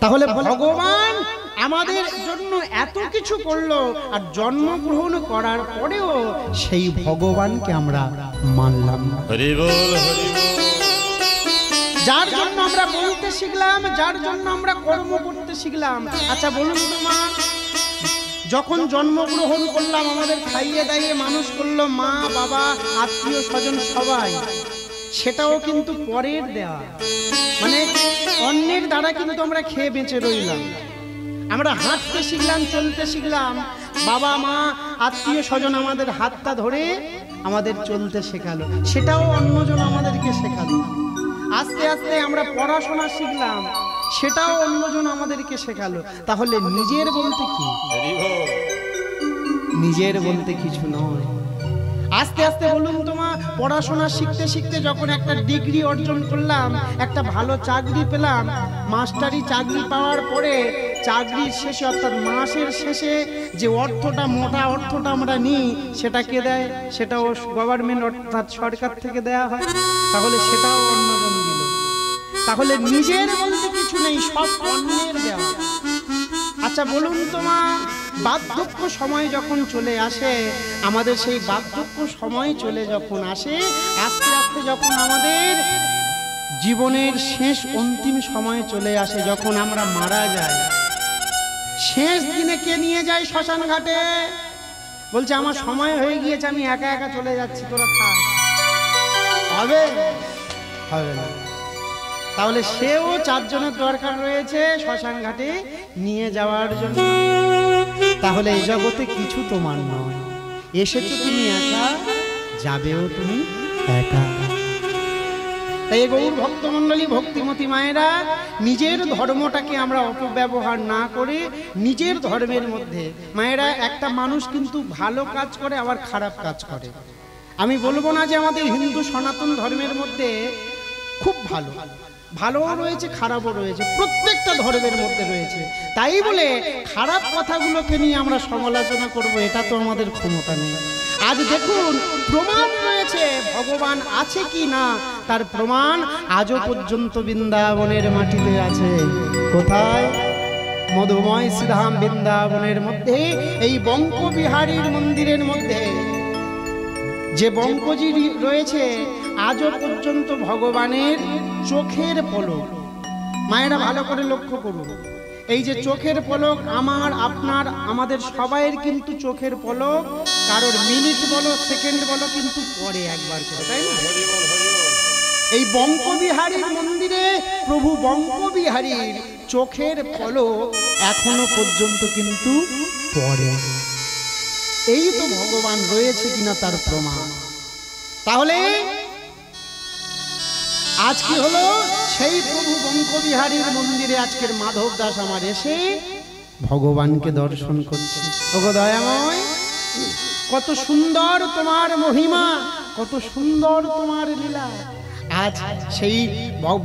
তাহলে ভগবান আমাদের জন্য এত কিছু করলো, আর জন্মগ্রহণ করার পরেও সেই ভগবানকে আমরা মানলাম না। যার জন্য আমরা বলতে শিখলাম, যার জন্য আমরা কর্ম করতে শিখলাম। আচ্ছা বলুন তো মা, যখন জন্মগ্রহণ করলাম, আমাদের খাইয়ে দাইয়ে মানুষ করলো মা বাবা আত্মীয় স্বজন সবাই, সেটাও কিন্তু পরের দেওয়া, মানে অন্যের দ্বারা কিন্তু আমরা খেয়ে বেঁচে রইলাম। আমরা হাঁটতে শিখলাম, চলতে শিখলাম, বাবা মা আত্মীয় স্বজন আমাদের হাতটা ধরে আমাদের চলতে শেখালো, সেটাও অন্যজন আমাদেরকে শেখালো। আস্তে আস্তে আমরা পড়াশোনা শিখলাম, সেটাও অন্যজন আমাদেরকে শেখালো। তাহলে নিজের বলতে কি? নিজের বলতে কিছু নয়। আস্তে আস্তে বলুন তোমা, পড়াশোনা শিখতে শিখতে যখন একটা ডিগ্রি অর্জন করলাম, একটা ভালো চাকরি পেলাম, মাস্টারি চাকরি পাওয়ার পরে চাকরির শেষে অর্থাৎ মাসের শেষে যে অর্থটা, মোটা অর্থটা আমরা নিই, সেটা কে দেয়? সেটাও গভর্নমেন্ট অর্থাৎ সরকার থেকে দেয়া হয়। তাহলে সেটাও অন্যজন দিল। তাহলে নিজের বলতে কিছু নেই, সব অন্যের দেওয়া। আচ্ছা বলুন তোমা, বার্ধক্য সময় যখন চলে আসে, আমাদের সেই বার্ধক্য সময় চলে যখন আসে, আস্তে আস্তে যখন আমাদের জীবনের শেষ অন্তিম সময় চলে আসে, যখন আমরা মারা যাই, শেষ দিনে কে নিয়ে যায় শ্মশান ঘাটে? বলছে আমার সময় হয়ে গিয়েছে, আমি একা একা চলে যাচ্ছি, তোরা থাক। হবে? হবে না। তাহলে সেও চারজনের দরকার রয়েছে শ্মশান ঘাটে নিয়ে যাওয়ার জন্য। তাহলে এই জগতে কিছু তোমার নয়, এসেছো তুমি একা, যাবেও তুমি একা। তাই গৌর ভক্তমণ্ডলী, ভক্তিমতী মায়েরা, নিজের ধর্মটাকে আমরা অপব্যবহার না করে নিজের ধর্মের মধ্যে, মায়েরা একটা মানুষ কিন্তু ভালো কাজ করে আবার খারাপ কাজ করে। আমি বলবো না যে আমাদের হিন্দু সনাতন ধর্মের মধ্যে খুব ভালো, ভালোও রয়েছে, খারাপও রয়েছে, প্রত্যেকটা ধর্মের মধ্যে রয়েছে। তাই বলে খারাপ কথাগুলোকে নিয়ে আমরা সমালোচনা করব, এটা তো আমাদের ক্ষমতা নেই। আজ দেখুন, প্রমাণ রয়েছে ভগবান আছে কি না, তার প্রমাণ আজও পর্যন্ত বৃন্দাবনের মাটিতে আছে। কোথায়? মধুময় শ্রীধাম বৃন্দাবনের মধ্যে, এই বঙ্কবিহারীর মন্দিরের মধ্যে যে বঙ্কজি রয়েছে, আজও পর্যন্ত ভগবানের চোখের পলক। মায়েরা ভালো করে লক্ষ্য করুন, এই যে চোখের পলক, আমার আপনার আমাদের সবাইয়ের কিন্তু চোখের পলক, কারোর মিনিট বলো সেকেন্ড বলো কিন্তু পরে একবার করে, তাই না? এই বঙ্কবিহারীর মন্দিরে প্রভু বঙ্কবিহারীর চোখের পলক এখনো পর্যন্ত কিন্তু পড়ে। এই তো ভগবান রয়েছে কিনা তার প্রমাণ। তাহলে আজ কি হলো? সেই প্রভু বঙ্কবিহারীর মন্দিরে আজকের মাধব দাস আমার এসে ভগবানকে দর্শন করছে। ওগো দয়াময়, কত সুন্দর তোমার মহিমা, কত সুন্দর তোমার লীলা। আজ সেই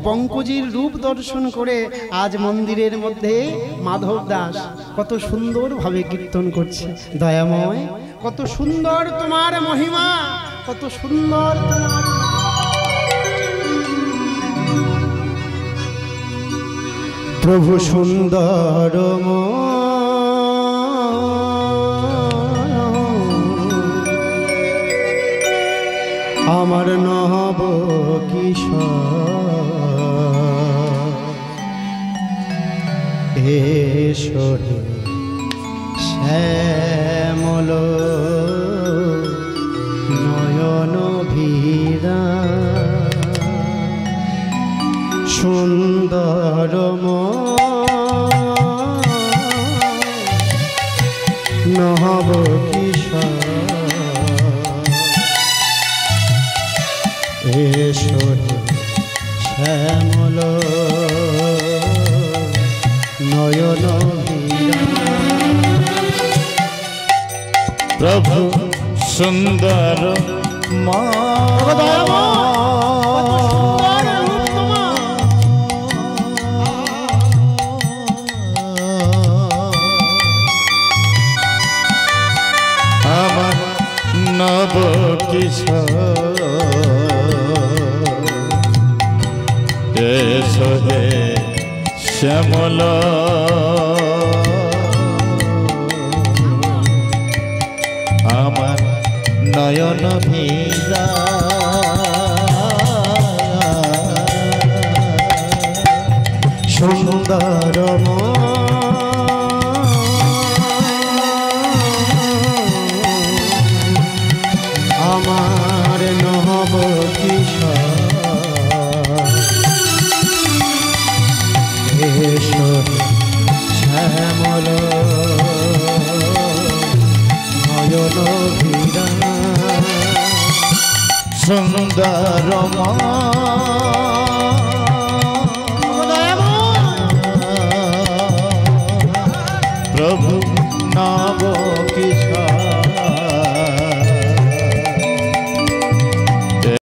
বঙ্কজির রূপ দর্শন করে আজ মন্দিরের মধ্যে মাধব দাস কত সুন্দরভাবে কীর্তন করছে। দয়াময়, কত সুন্দর তোমার মহিমা, কত সুন্দর তোমার। প্রভু সুন্দর আমার নব কিশোর এসরে শ্যামল নয়ন ভীরা সুন্দর নব কিশোর এসরে শ্যামল নয়ন প্রভু সুন্দর মা আমার নব কিশোর এসে শ্যামল আমার নয়ন ভিজা সুন্দর আমার নব কিশোর শ্যামল নয়ন ভিরা সুন্দর মা